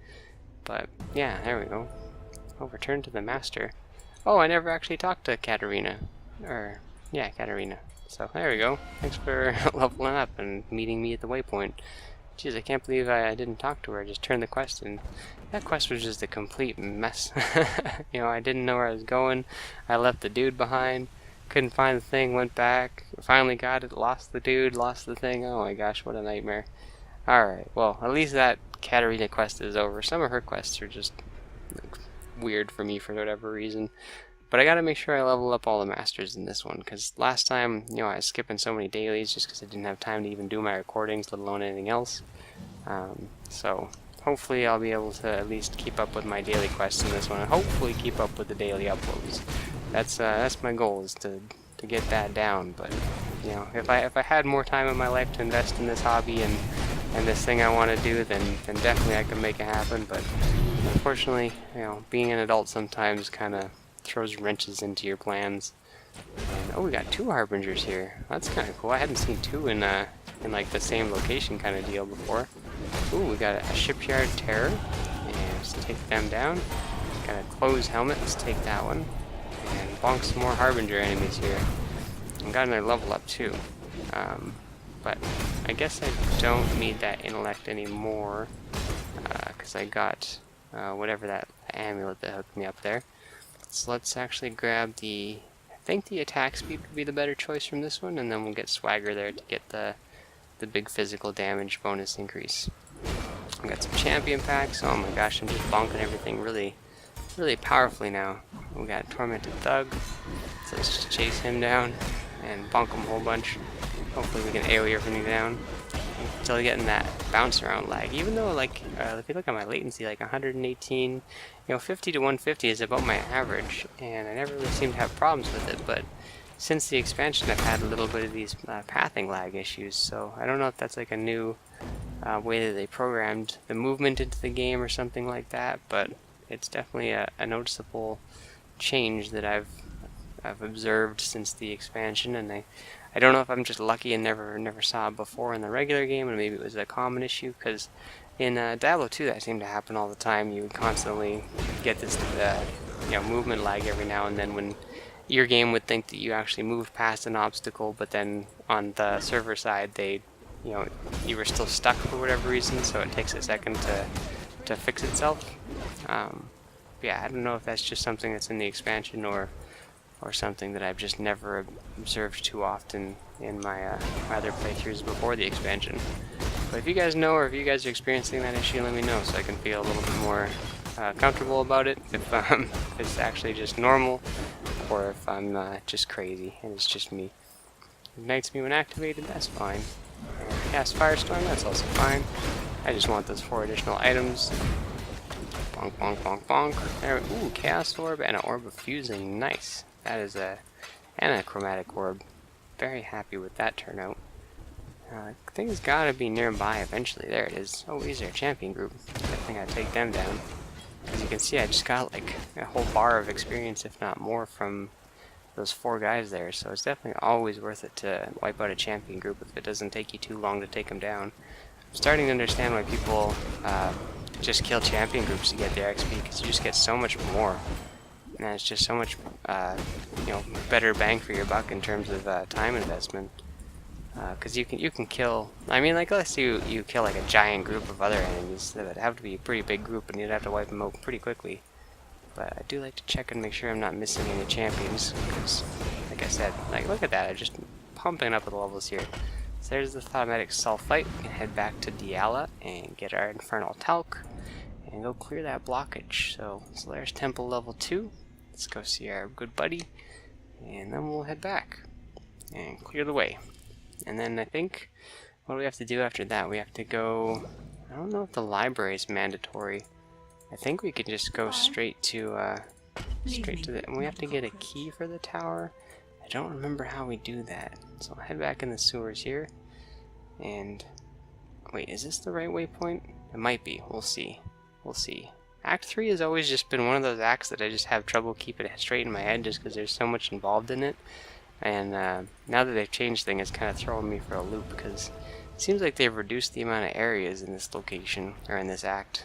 But yeah, there we go. I'll return to the master. Oh, I never actually talked to Katarina. Katarina. So there we go. Thanks for leveling up and meeting me at the waypoint. Jeez, I can't believe I didn't talk to her. I just turned the quest in. That quest was just a complete mess. You know, I didn't know where I was going. I left the dude behind. Couldn't find the thing, went back, finally got it, lost the dude, lost the thing. Oh my gosh, what a nightmare. Alright, well, at least that Katarina quest is over. Some of her quests are just weird for me for whatever reason. But I gotta make sure I level up all the masters in this one, because last time, you know, I was skipping so many dailies just because I didn't have time to even do my recordings, let alone anything else. So hopefully I'll be able to at least keep up with my daily quests in this one, and hopefully keep up with the daily uploads. That's my goal, is to get that down. But you know, if I had more time in my life to invest in this hobby and this thing I want to do, then definitely I can make it happen. But unfortunately, you know, being an adult sometimes kind of throws wrenches into your plans. And, oh, we got 2 Harbingers here. That's kind of cool. I hadn't seen 2 in like the same location kind of deal before. Ooh, we got a Shipyard Terror. And let's take them down. Got a Closed Helmet. Let's take that one. And bonk some more Harbinger enemies here. And got another level up too. But I guess I don't need that intellect anymore. Because I got whatever that amulet that hooked me up there. So let's actually grab the... I think the attack speed would be the better choice from this one. And then we'll get Swagger there to get the big physical damage bonus increase. I've got some champion packs. Oh my gosh, I'm just bonking everything really powerfully now. We got Tormented Thug, so let's just chase him down and bonk him a whole bunch. Hopefully we can AoE everything down. I'm still getting that bounce around lag, even though like if you look at my latency, like 118, you know, 50 to 150 is about my average, and I never really seem to have problems with it. But since the expansion, I've had a little bit of these pathing lag issues, so I don't know if that's like a new way that they programmed the movement into the game or something like that, but it's definitely a noticeable change that I've observed since the expansion, and I don't know if I'm just lucky and never saw it before in the regular game, and maybe it was a common issue, because in Diablo 2 that seemed to happen all the time. You would constantly get this movement lag every now and then when your game would think that you actually moved past an obstacle, but then on the server side you were still stuck for whatever reason, so it takes a second to fix itself. Yeah, I don't know if that's just something that's in the expansion or something that I've just never observed too often in my other playthroughs before the expansion. But if you guys know, or if you guys are experiencing that issue, let me know so I can feel a little bit more comfortable about it, if it's actually just normal, or if I'm just crazy and it's just me. Ignites me when activated, that's fine. Cast Firestorm, that's also fine. I just want those 4 additional items. Bonk, bonk, bonk, bonk. There, ooh, Chaos Orb and an Orb of Fusing. Nice. That is and a Chromatic Orb. Very happy with that turnout. Thing's gotta be nearby eventually. There it is. Oh, these are a champion group. I think I take them down. As you can see, I just got like a whole bar of experience, if not more, from those 4 guys there. So it's definitely always worth it to wipe out a champion group if it doesn't take you too long to take them down. I'm starting to understand why people just kill champion groups to get their XP, because you just get so much more. And it's just so much, you know, better bang for your buck in terms of time investment. Because you can kill. I mean, like, let's say you kill like a giant group of other enemies. That would have to be a pretty big group, and you'd have to wipe them out pretty quickly. But I do like to check and make sure I'm not missing any champions. Because, like I said, like look at that. I'm just pumping up the levels here. So there's the Thaumatic Sulfite. We can head back to Diala and get our Infernal Talc and go clear that blockage. So there's Temple level 2. Let's go see our good buddy, and then we'll head back and clear the way. And then I think what do we have to do after that? We have to go. I don't know if the library is mandatory. I think we could just go straight to the. And we have to get a key for the tower. I don't remember how we do that. So I'll head back in the sewers here. And wait, is this the right waypoint? It might be. We'll see. We'll see. Act 3 has always just been one of those acts that I just have trouble keeping it straight in my head just because there's so much involved in it. And now that they've changed things, it's kind of throwing me for a loop because it seems like they've reduced the amount of areas in this location, or in this act.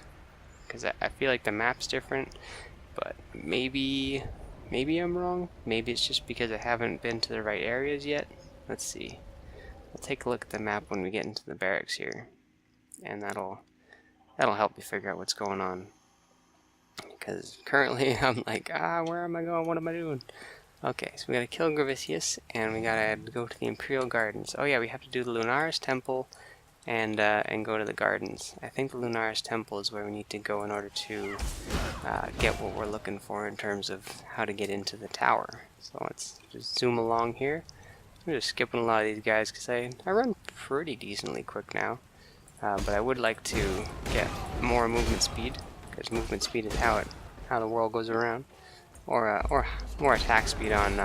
Because I feel like the map's different, but maybe I'm wrong. Maybe it's just because I haven't been to the right areas yet. Let's see. We'll take a look at the map when we get into the barracks here. And that'll help me figure out what's going on. Because currently I'm like, where am I going? What am I doing? Okay, so we gotta kill Gravicius, and we gotta go to the Imperial Gardens. Oh yeah, we have to do the Lunaris Temple, and go to the gardens. I think the Lunaris Temple is where we need to go in order to get what we're looking for in terms of how to get into the tower. So let's just zoom along here. I'm just skipping a lot of these guys because I run pretty decently quick now. But I would like to get more movement speed, because movement speed is how the world goes around. Or more attack speed on,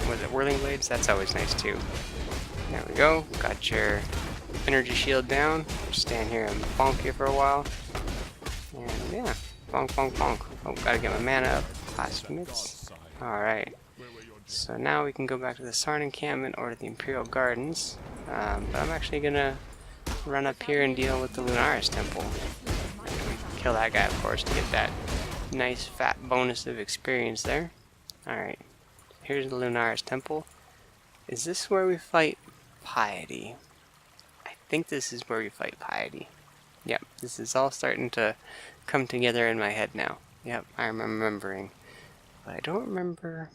was it Whirling Blades? That's always nice too. There we go. Got your energy shield down. Just stand here and bonk here for a while. And yeah, bonk, bonk, bonk. Oh, gotta get my mana up. Plasmids. Alright. So now we can go back to the Sarn encampment or to the Imperial Gardens. But I'm actually gonna run up here and deal with the Lunaris Temple. Kill that guy, of course, to get that nice fat bonus of experience there. Alright, here's the Lunaris Temple. Is this where we fight Piety? I think this is where we fight Piety. Yep, this is all starting to come together in my head now. Yep, I'm remembering. But I don't remember.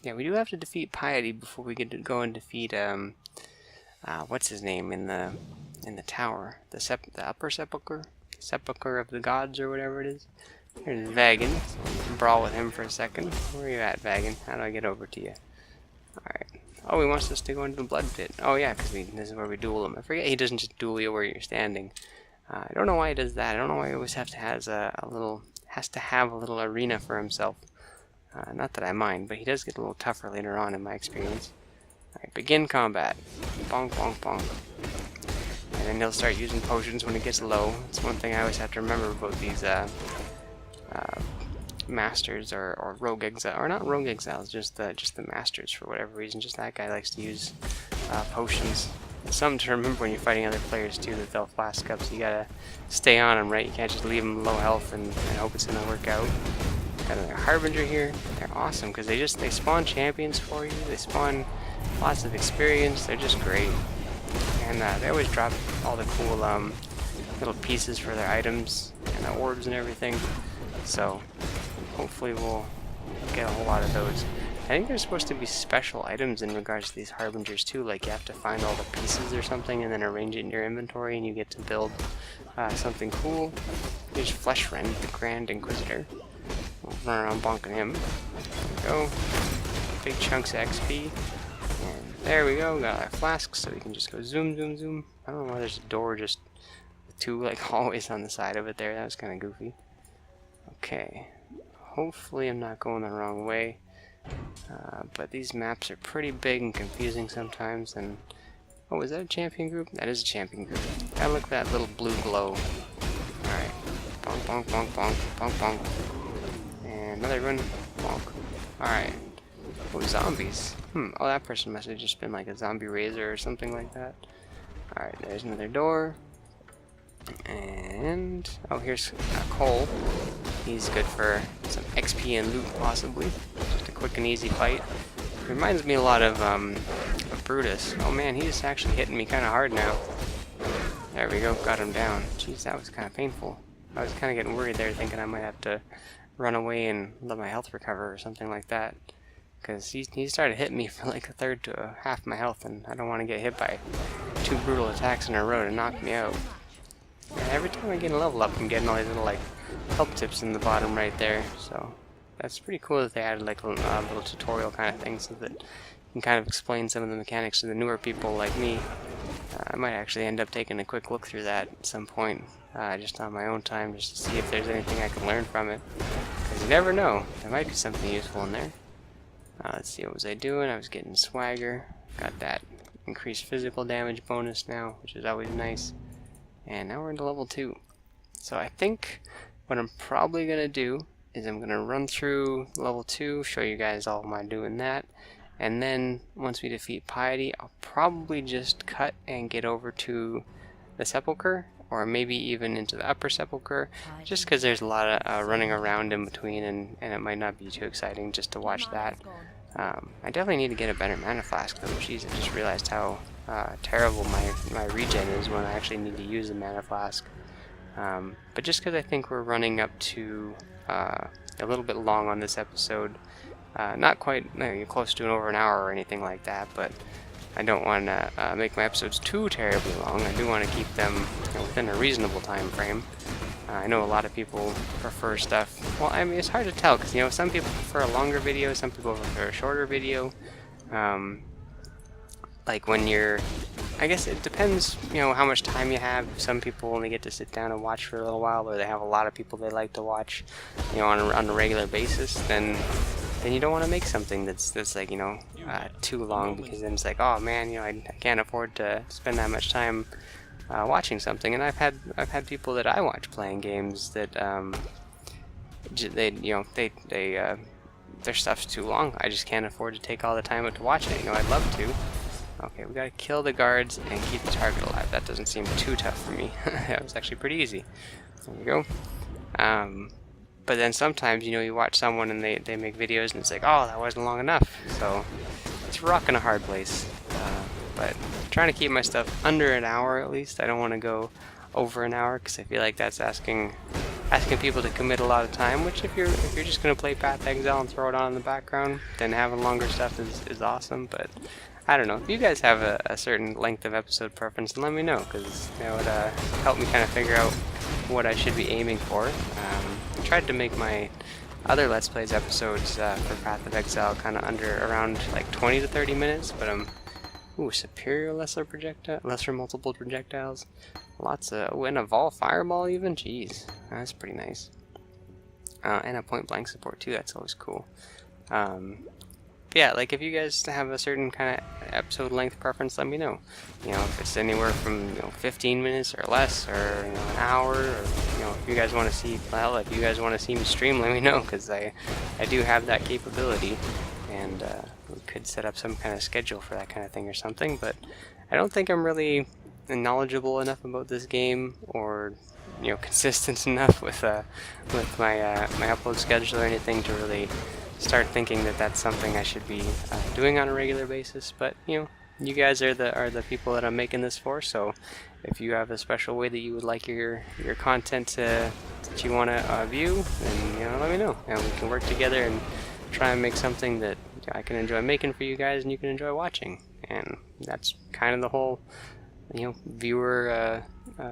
Yeah, we do have to defeat Piety before we get to go and defeat what's his name in the tower? The upper sepulcher? Sepulcher of the gods, or whatever it is. Here's Vagan. So brawl with him for a second. Where are you at, Vagan? How do I get over to you? Alright. Oh, he wants us to go into the blood pit. Oh yeah, because this is where we duel him. I forget he doesn't just duel you where you're standing. I don't know why he does that. I don't know why he always has to have a little arena for himself. Not that I mind, but he does get a little tougher later on in my experience. Alright, begin combat. Bonk, bonk, bonk. And then he'll start using potions when it gets low. It's one thing I always have to remember about these masters or rogue exile, or not rogue exiles, just the masters for whatever reason. Just that guy likes to use potions. It's something to remember when you're fighting other players too, that they'll flask up, so you gotta stay on them, right? You can't just leave them low health and hope it's gonna work out. Got another Harbinger here. They're awesome because they spawn champions for you. They spawn lots of experience. They're just great, and they always drop all the cool little pieces for their items and the orbs and everything. So hopefully we'll get a whole lot of those. I think there's supposed to be special items in regards to these Harbingers too, like you have to find all the pieces or something and then arrange it in your inventory and you get to build something cool. Here's Fleshrend, the Grand Inquisitor. We'll run around bonking him. There we go. Big chunks of XP. And there we go, got our flasks so we can just go zoom, zoom, zoom. I don't know why there's a door just with two like hallways on the side of it there. That was kind of goofy. Okay. Hopefully I'm not going the wrong way. But these maps are pretty big and confusing sometimes. And oh, is that a champion group? That is a champion group. Gotta look at that little blue glow. Alright. Bonk, bonk, bonk, bonk, bonk, bonk. And another one. Bonk. Alright. Oh, zombies. Oh, that person must have just been like a zombie raiser or something like that. Alright, there's another door. And oh, here's coal. He's good for some XP and loot, possibly. Just a quick and easy fight. Reminds me a lot of Brutus. Oh man, he's actually hitting me kind of hard now. There we go, got him down. Jeez, that was kind of painful. I was kind of getting worried there, thinking I might have to run away and let my health recover or something like that. Because he started hitting me for like a third to a half my health, and I don't want to get hit by 2 brutal attacks in a row to knock me out. Yeah, every time I get a level up, I'm getting all these little like help tips in the bottom right there, so that's pretty cool that they added like a little tutorial kind of thing so that you can kind of explain some of the mechanics to the newer people like me. I might actually end up taking a quick look through that at some point, just on my own time, just to see if there's anything I can learn from it, because you never know, there might be something useful in there. Let's see, what was I doing? I was getting swagger, got that increased physical damage bonus now, which is always nice, and now we're into level 2. So I think what I'm probably going to do is I'm going to run through level 2, show you guys all my doing that, and then once we defeat Piety, I'll probably just cut and get over to the Sepulchre, or maybe even into the Upper Sepulchre, just because there's a lot of running around in between, and it might not be too exciting just to watch that. I definitely need to get a better mana flask though. Jeez, I just realized how terrible my regen is when I actually need to use a mana flask. But just because I think we're running up to a little bit long on this episode, not quite close to over an hour or anything like that, but I don't want to make my episodes too terribly long. I do want to keep them within a reasonable time frame. I know a lot of people prefer stuff. Well, I mean, it's hard to tell because some people prefer a longer video, some people prefer a shorter video. Like when you're, I guess it depends, how much time you have. Some people only get to sit down and watch for a little while, or they have a lot of people they like to watch, on a regular basis. Then you don't want to make something that's like too long, because then it's like, oh man, I can't afford to spend that much time watching something. And I've had people that I watch playing games that their stuff's too long. I just can't afford to take all the time to watch it. I'd love to. Okay, we gotta kill the guards and keep the target alive. That doesn't seem too tough for me. That was actually pretty easy. There we go. But then sometimes, you watch someone and they make videos and it's like, oh, that wasn't long enough. So it's a rock and a hard place. But I'm trying to keep my stuff under an hour at least. I don't want to go over an hour because I feel like that's asking people to commit a lot of time. Which if you're just gonna play Path of Exile and throw it on in the background, then having longer stuff is awesome. But I don't know. If you guys have a certain length of episode preference, then let me know, because that would help me kind of figure out what I should be aiming for. I tried to make my other Let's Plays episodes for Path of Exile kind of around like 20 to 30 minutes, but superior lesser multiple projectiles, lots of, and a Vol Fireball even, jeez, that's pretty nice. And a point blank support too, that's always cool. Yeah, like if you guys have a certain kind of episode length preference, let me know. If it's anywhere from 15 minutes or less, or an hour, or if you guys want to see, well, if you guys want to see me stream, let me know, because I do have that capability, and we could set up some kind of schedule for that kind of thing or something. But I don't think I'm really knowledgeable enough about this game, or consistent enough with my my upload schedule or anything to really start thinking that that's something I should be doing on a regular basis. But you guys are the people that I'm making this for, so if you have a special way that you would like your content that you want to view, then let me know, and we can work together and try and make something that I can enjoy making for you guys and you can enjoy watching. And that's kind of the whole viewer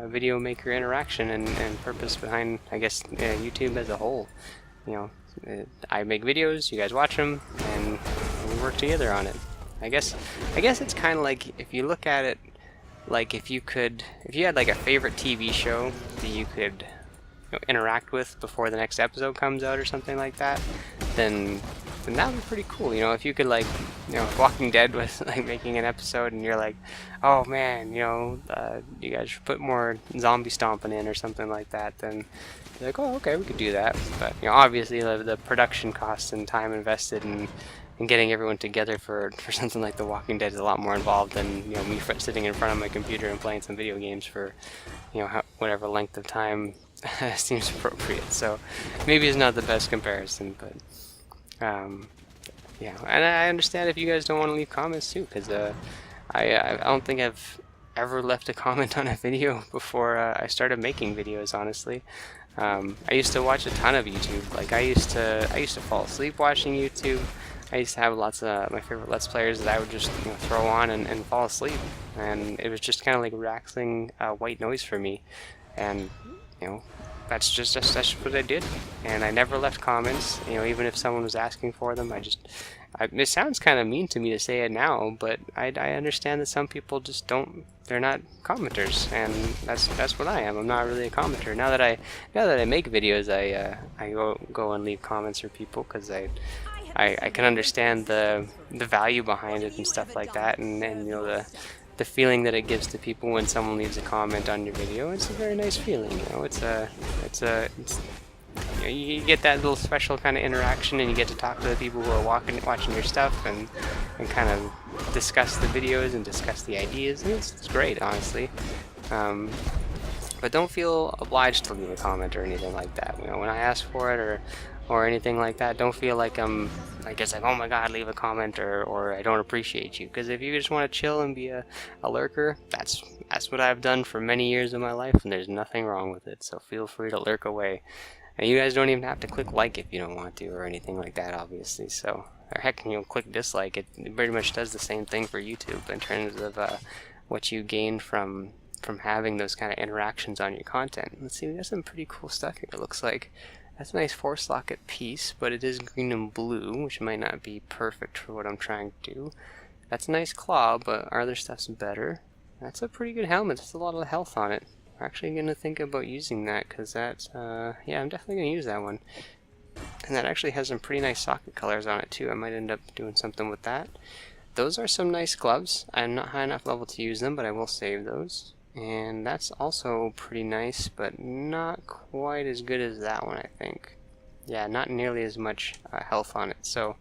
video maker interaction and purpose behind, I guess, YouTube as a whole. I make videos, you guys watch them, and we work together on it. I guess it's kind of like, if you look at it, like if you had like a favorite TV show that you could interact with before the next episode comes out or something like that, then that would be pretty cool. If you could, like, Walking Dead was like making an episode and you're like, oh man, you guys should put more zombie stomping in or something like that, then you're like, oh, okay, we could do that. But obviously the production costs and time invested in getting everyone together for something like The Walking Dead is a lot more involved than me sitting in front of my computer and playing some video games for whatever length of time seems appropriate. So maybe it's not the best comparison, but yeah. And I understand if you guys don't want to leave comments too, because I don't think I've ever left a comment on a video before I started making videos, honestly. I used to watch a ton of YouTube. Like I used to fall asleep watching YouTube. I used to have lots of my favorite Let's Players that I would just throw on and fall asleep, and it was just kind of like relaxing white noise for me. And that's just what I did, and I never left comments. Even if someone was asking for them, it sounds kind of mean to me to say it now, but I understand that some people just don't. They're not commenters, and that's what I am. I'm not really a commenter. Now that I make videos, I go and leave comments for people because I can understand the value behind it and stuff like that, and the feeling that it gives to people when someone leaves a comment on your video. It's a very nice feeling. You get that little special kind of interaction, and you get to talk to the people who are watching your stuff, and kind of discuss the videos and discuss the ideas. And it's great, honestly. But don't feel obliged to leave a comment or anything like that. When I ask for it or anything like that, don't feel like I'm just like, oh my god, leave a comment or I don't appreciate you. Because if you just want to chill and be a lurker, that's what I've done for many years of my life, and there's nothing wrong with it. So feel free to lurk away. And you guys don't even have to click like if you don't want to or anything like that, obviously. So, or heck, click dislike. It pretty much does the same thing for YouTube in terms of what you gain from having those kind of interactions on your content. Let's see, we got some pretty cool stuff here. It looks like that's a nice force locket piece, but it is green and blue, which might not be perfect for what I'm trying to do. That's a nice claw, but our other stuff's better. That's a pretty good helmet. That's a lot of health on it. I'm actually going to think about using that, because that's, yeah, I'm definitely going to use that one. And that actually has some pretty nice socket colors on it too. I might end up doing something with that. Those are some nice gloves. I'm not high enough level to use them, but I will save those. And that's also pretty nice, but not quite as good as that one, I think. Yeah, not nearly as much health on it. So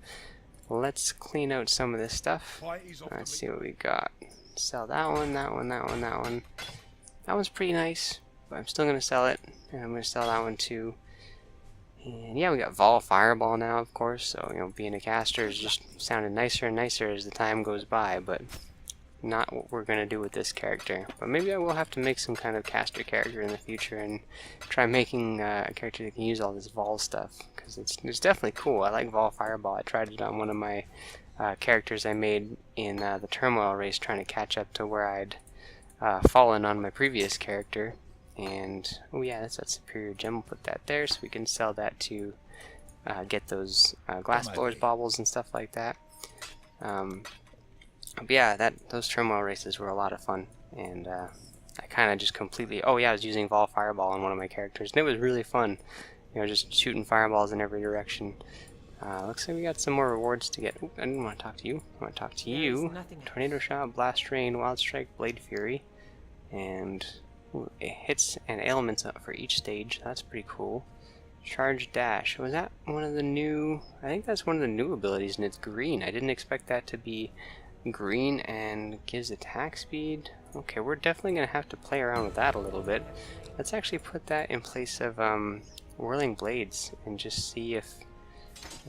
let's clean out some of this stuff. Let's see what we got. Sell that one, that one, that one, that one. That one's pretty nice, but I'm still going to sell it. And I'm going to sell that one too. And yeah, we got Fall Fireball now, of course. So, being a caster is just sounding nicer and nicer as the time goes by, but not what we're going to do with this character. But maybe I will have to make some kind of caster character in the future and try making a character that can use all this Vol stuff, because it's definitely cool. I like Vol Fireball. I tried it on one of my characters I made in the Turmoil race, trying to catch up to where I'd fallen on my previous character. And oh yeah, that's that superior gem. We'll put that there so we can sell that to get those glass blowers baubles and stuff like that. But yeah, those turmoil races were a lot of fun, and I kind of just completely, oh yeah, I was using Vol Fireball on one of my characters, and it was really fun, just shooting fireballs in every direction. Looks like we got some more rewards to get. Ooh, I didn't want to talk to you. I want to talk to you. Tornado Shot, Blast Rain, Wild Strike, Blade Fury, and ooh, it hits and ailments up for each stage. That's pretty cool. Charge Dash. Was that one of the new? I think that's one of the new abilities, and it's green. I didn't expect that to be green and gives attack speed. Okay, we're definitely going to have to play around with that a little bit. Let's actually put that in place of Whirling Blades and just see if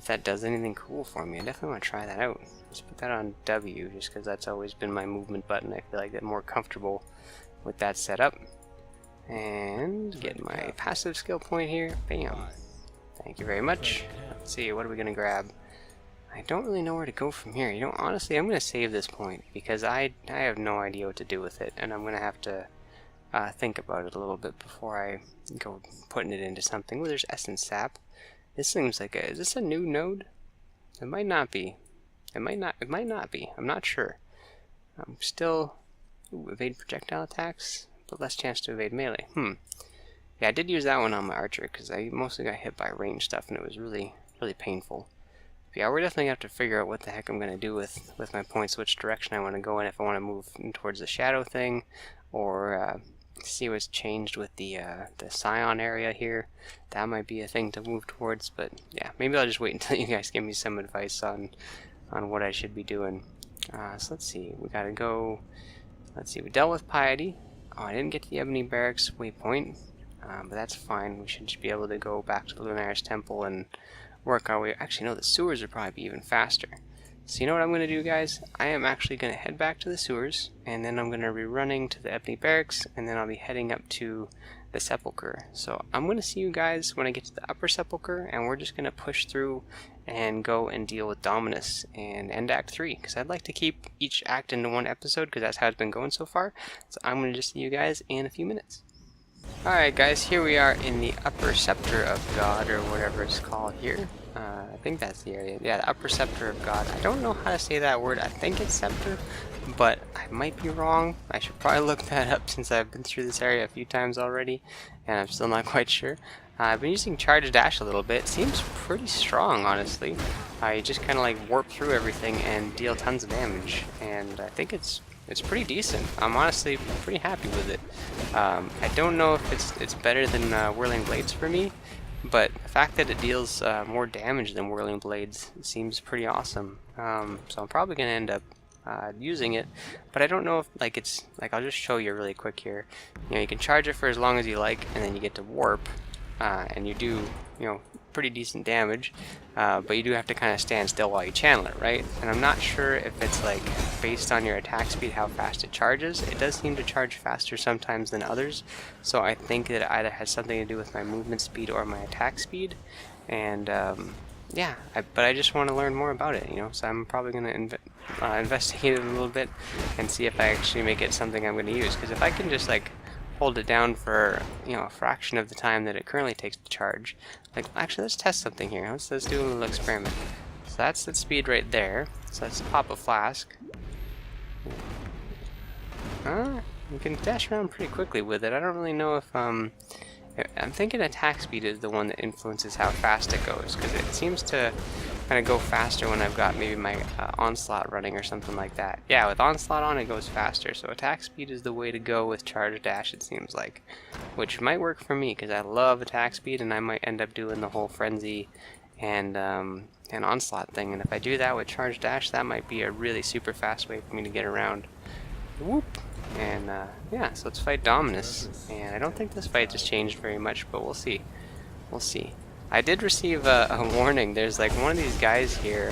that does anything cool for me. I definitely want to try that out. Let's put that on W, just because that's always been my movement button. I feel like I'm more comfortable with that setup. And get my passive skill point here. Bam. Thank you very much. Let's see, what are we going to grab? I don't really know where to go from here. Honestly, I'm going to save this point because I have no idea what to do with it, and I'm going to have to think about it a little bit before I go putting it into something. Oh, there's Essence Sap. This seems like is this a new node? It might not be. It might not be. I'm not sure. I'm still evade projectile attacks, but less chance to evade melee. Yeah, I did use that one on my archer because I mostly got hit by range stuff, and it was really painful. Yeah, we're definitely going to have to figure out what the heck I'm going to do with my points, which direction I want to go in, if I want to move towards the shadow thing, or see what's changed with the Scion area here. That might be a thing to move towards, but yeah, maybe I'll just wait until you guys give me some advice on what I should be doing. So let's see, we got to go, let's see, we dealt with Piety. Oh, I didn't get to the Ebony Barracks waypoint. but that's fine. We should just be able to go back to the Lunaris Temple and work our way. Actually, no, the sewers would probably be even faster. So you know what I'm going to do, guys? I am actually going to head back to the sewers, and then I'm going to be running to the Ebony Barracks, and then I'll be heading up to the Sepulchre. So I'm going to see you guys when I get to the Upper Sepulchre, and we're just going to push through and go and deal with Dominus and end Act 3, because I'd like to keep each act into one episode, because that's how it's been going so far. So I'm going to just see you guys in a few minutes. Alright guys, here we are in the Upper Scepter of God, or whatever it's called here. I think that's the area. Yeah, the Upper Scepter of God. I don't know how to say that word. I think it's Scepter, but I might be wrong. I should probably look that up since I've been through this area a few times already, and I'm still not quite sure. I've been using Charge Dash a little bit. It seems pretty strong, honestly. You just kind of like warp through everything and deal tons of damage, and I think it's pretty decent. I'm honestly pretty happy with it. I don't know if it's better than Whirling Blades for me, but the fact that it deals more damage than Whirling Blades seems pretty awesome. So I'm probably going to end up using it, but I don't know if it's I'll just show you really quick here. You know, you can charge it for as long as you like, and then you get to warp, and you do pretty decent damage, but you do have to kind of stand still while you channel it, right? And I'm not sure if it's based on your attack speed how fast it charges. It does seem to charge faster sometimes than others, so I think that it either has something to do with my movement speed or my attack speed. And yeah, but I just want to learn more about it, so I'm probably going to investigate it a little bit and see if I actually make it something I'm going to use, because if I can just hold it down for a fraction of the time that it currently takes to charge. Actually, let's test something here. Let's do a little experiment. So that's the speed right there. So let's pop a flask. You can dash around pretty quickly with it. I don't really know if I'm thinking attack speed is the one that influences how fast it goes, because it seems to kind of go faster when I've got maybe my onslaught running or something like that. Yeah, with onslaught on, it goes faster. So attack speed is the way to go with charge dash, it seems like, which might work for me because I love attack speed, and I might end up doing the whole frenzy and onslaught thing. And if I do that with charge dash, that might be a really super fast way for me to get around. Whoop. And yeah, so let's fight Dominus. And I don't think this fight has changed very much, but we'll see. We'll see. I did receive a warning. There's one of these guys here.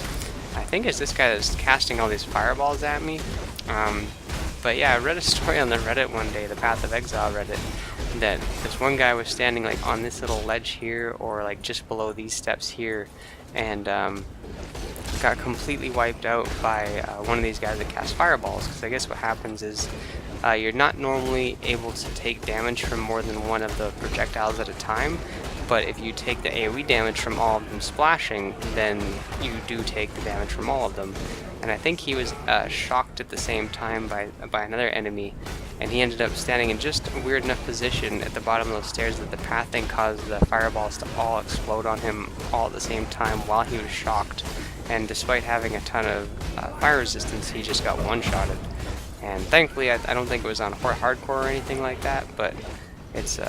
I think it's this guy that's casting all these fireballs at me. But yeah, I read a story on the Reddit one day, the Path of Exile Reddit, that this one guy was standing on this little ledge here, or just below these steps here, and got completely wiped out by one of these guys that cast fireballs. Because I guess what happens is you're not normally able to take damage from more than one of the projectiles at a time, but if you take the AoE damage from all of them splashing, then you do take the damage from all of them. And I think he was shocked at the same time by another enemy, and he ended up standing in just a weird enough position at the bottom of those stairs that the pathing caused the fireballs to all explode on him all at the same time while he was shocked. And despite having a ton of fire resistance, he just got one-shotted. And thankfully, I don't think it was on hardcore or anything like that, but it's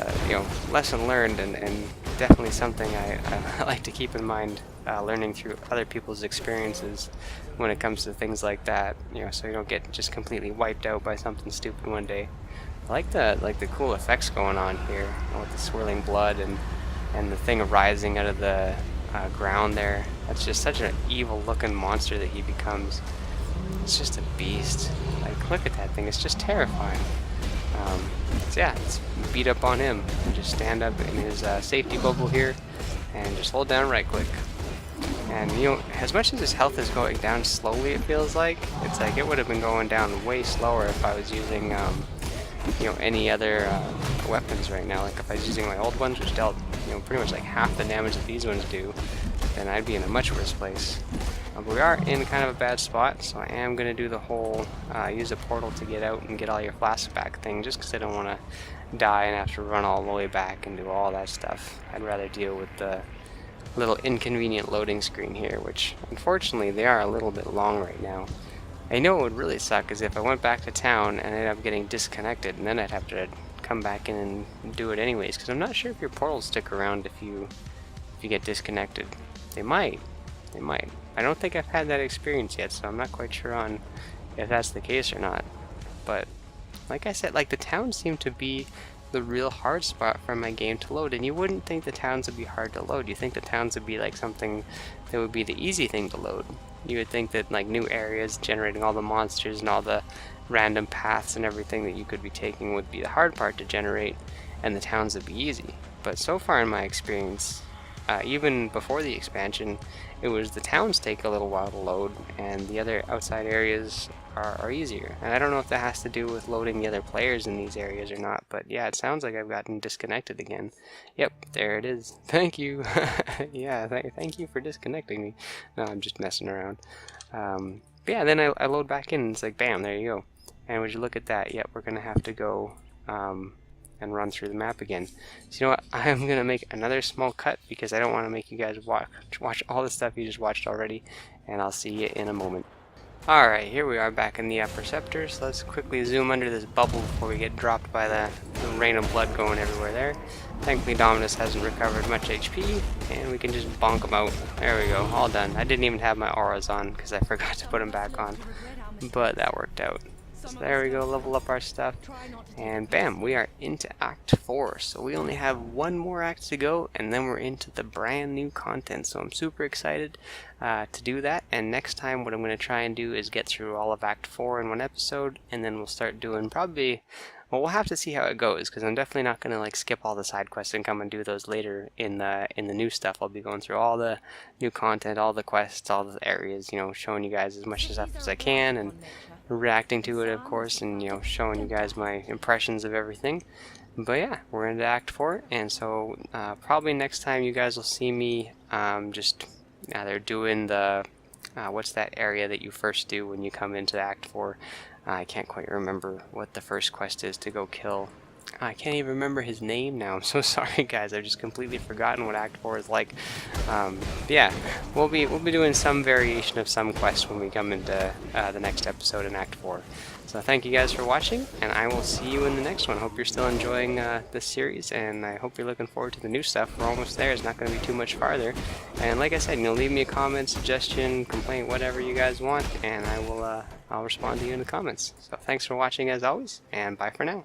lesson learned, and definitely something I like to keep in mind, learning through other people's experiences when it comes to things like that, so you don't get just completely wiped out by something stupid one day. I like the cool effects going on here, with the swirling blood and the thing rising out of the ground there. That's just such an evil looking monster that he becomes. It's just a beast. Look at that thing, it's just terrifying. So yeah, let's beat up on him and just stand up in his safety bubble here and just hold down right click. And as much as his health is going down slowly, it feels like, it's it would have been going down way slower if I was using any other weapons right now. If I was using my old ones, which dealt pretty much half the damage that these ones do, then I'd be in a much worse place. But we are in kind of a bad spot, so I am going to do the whole use a portal to get out and get all your flasks back thing, just because I don't want to die and have to run all the way back and do all that stuff. I'd rather deal with the little inconvenient loading screen here, which unfortunately they are a little bit long right now. I know it would really suck is if I went back to town and ended up getting disconnected, and then I'd have to come back in and do it anyways, because I'm not sure if your portals stick around if you get disconnected. They might. I don't think I've had that experience yet, so I'm not quite sure on if that's the case or not. But like I said, the towns seem to be the real hard spot for my game to load. And you wouldn't think the towns would be hard to load. You think the towns would be like something that would be the easy thing to load. You would think that like new areas generating all the monsters and all the random paths and everything that you could be taking would be the hard part to generate, and the towns would be easy. But so far in my experience, even before the expansion, it was the towns take a little while to load and the other outside areas are easier. And I don't know if that has to do with loading the other players in these areas or not, but yeah, it sounds like I've gotten disconnected again. Yep, there it is. Thank you. Yeah, thank you for disconnecting me. No, I'm just messing around. But yeah, then I load back in and it's like, bam, there you go. And would you look at that? Yep, we're gonna have to go and run through the map again. So you know what, I'm gonna make another small cut because I don't want to make you guys watch all the stuff you just watched already, and I'll see you in a moment. Alright, here we are back in the upper sector, so let's quickly zoom under this bubble before we get dropped by the rain of blood going everywhere there. Thankfully Dominus hasn't recovered much HP, and we can just bonk him out. There we go, all done. I didn't even have my auras on because I forgot to put them back on, but that worked out. So there we go, level up our stuff, and bam, we are into Act 4. So we only have one more act to go, and then we're into the brand new content. So I'm super excited to do that, and next time what I'm going to try and do is get through all of Act 4 in one episode, and then we'll start doing probably, well, we'll have to see how it goes, because I'm definitely not going to like skip all the side quests and come and do those later in the new stuff. I'll be going through all the new content, all the quests, all the areas, you know, showing you guys as much stuff as I can, and reacting to it, of course, and you know, showing you guys my impressions of everything. But yeah, we're into Act 4, and so probably next time you guys will see me just they're doing the what's that area that you first do when you come into Act 4? I can't quite remember what the first quest is to go kill. I can't even remember his name now. I'm so sorry, guys. I've just completely forgotten what Act 4 is like. Yeah, we'll be doing some variation of some quest when we come into the next episode in Act 4. So thank you guys for watching, and I will see you in the next one. Hope you're still enjoying this series, and I hope you're looking forward to the new stuff. We're almost there. It's not going to be too much farther. And like I said, you know, leave me a comment, suggestion, complaint, whatever you guys want, and I'll respond to you in the comments. So thanks for watching as always, and bye for now.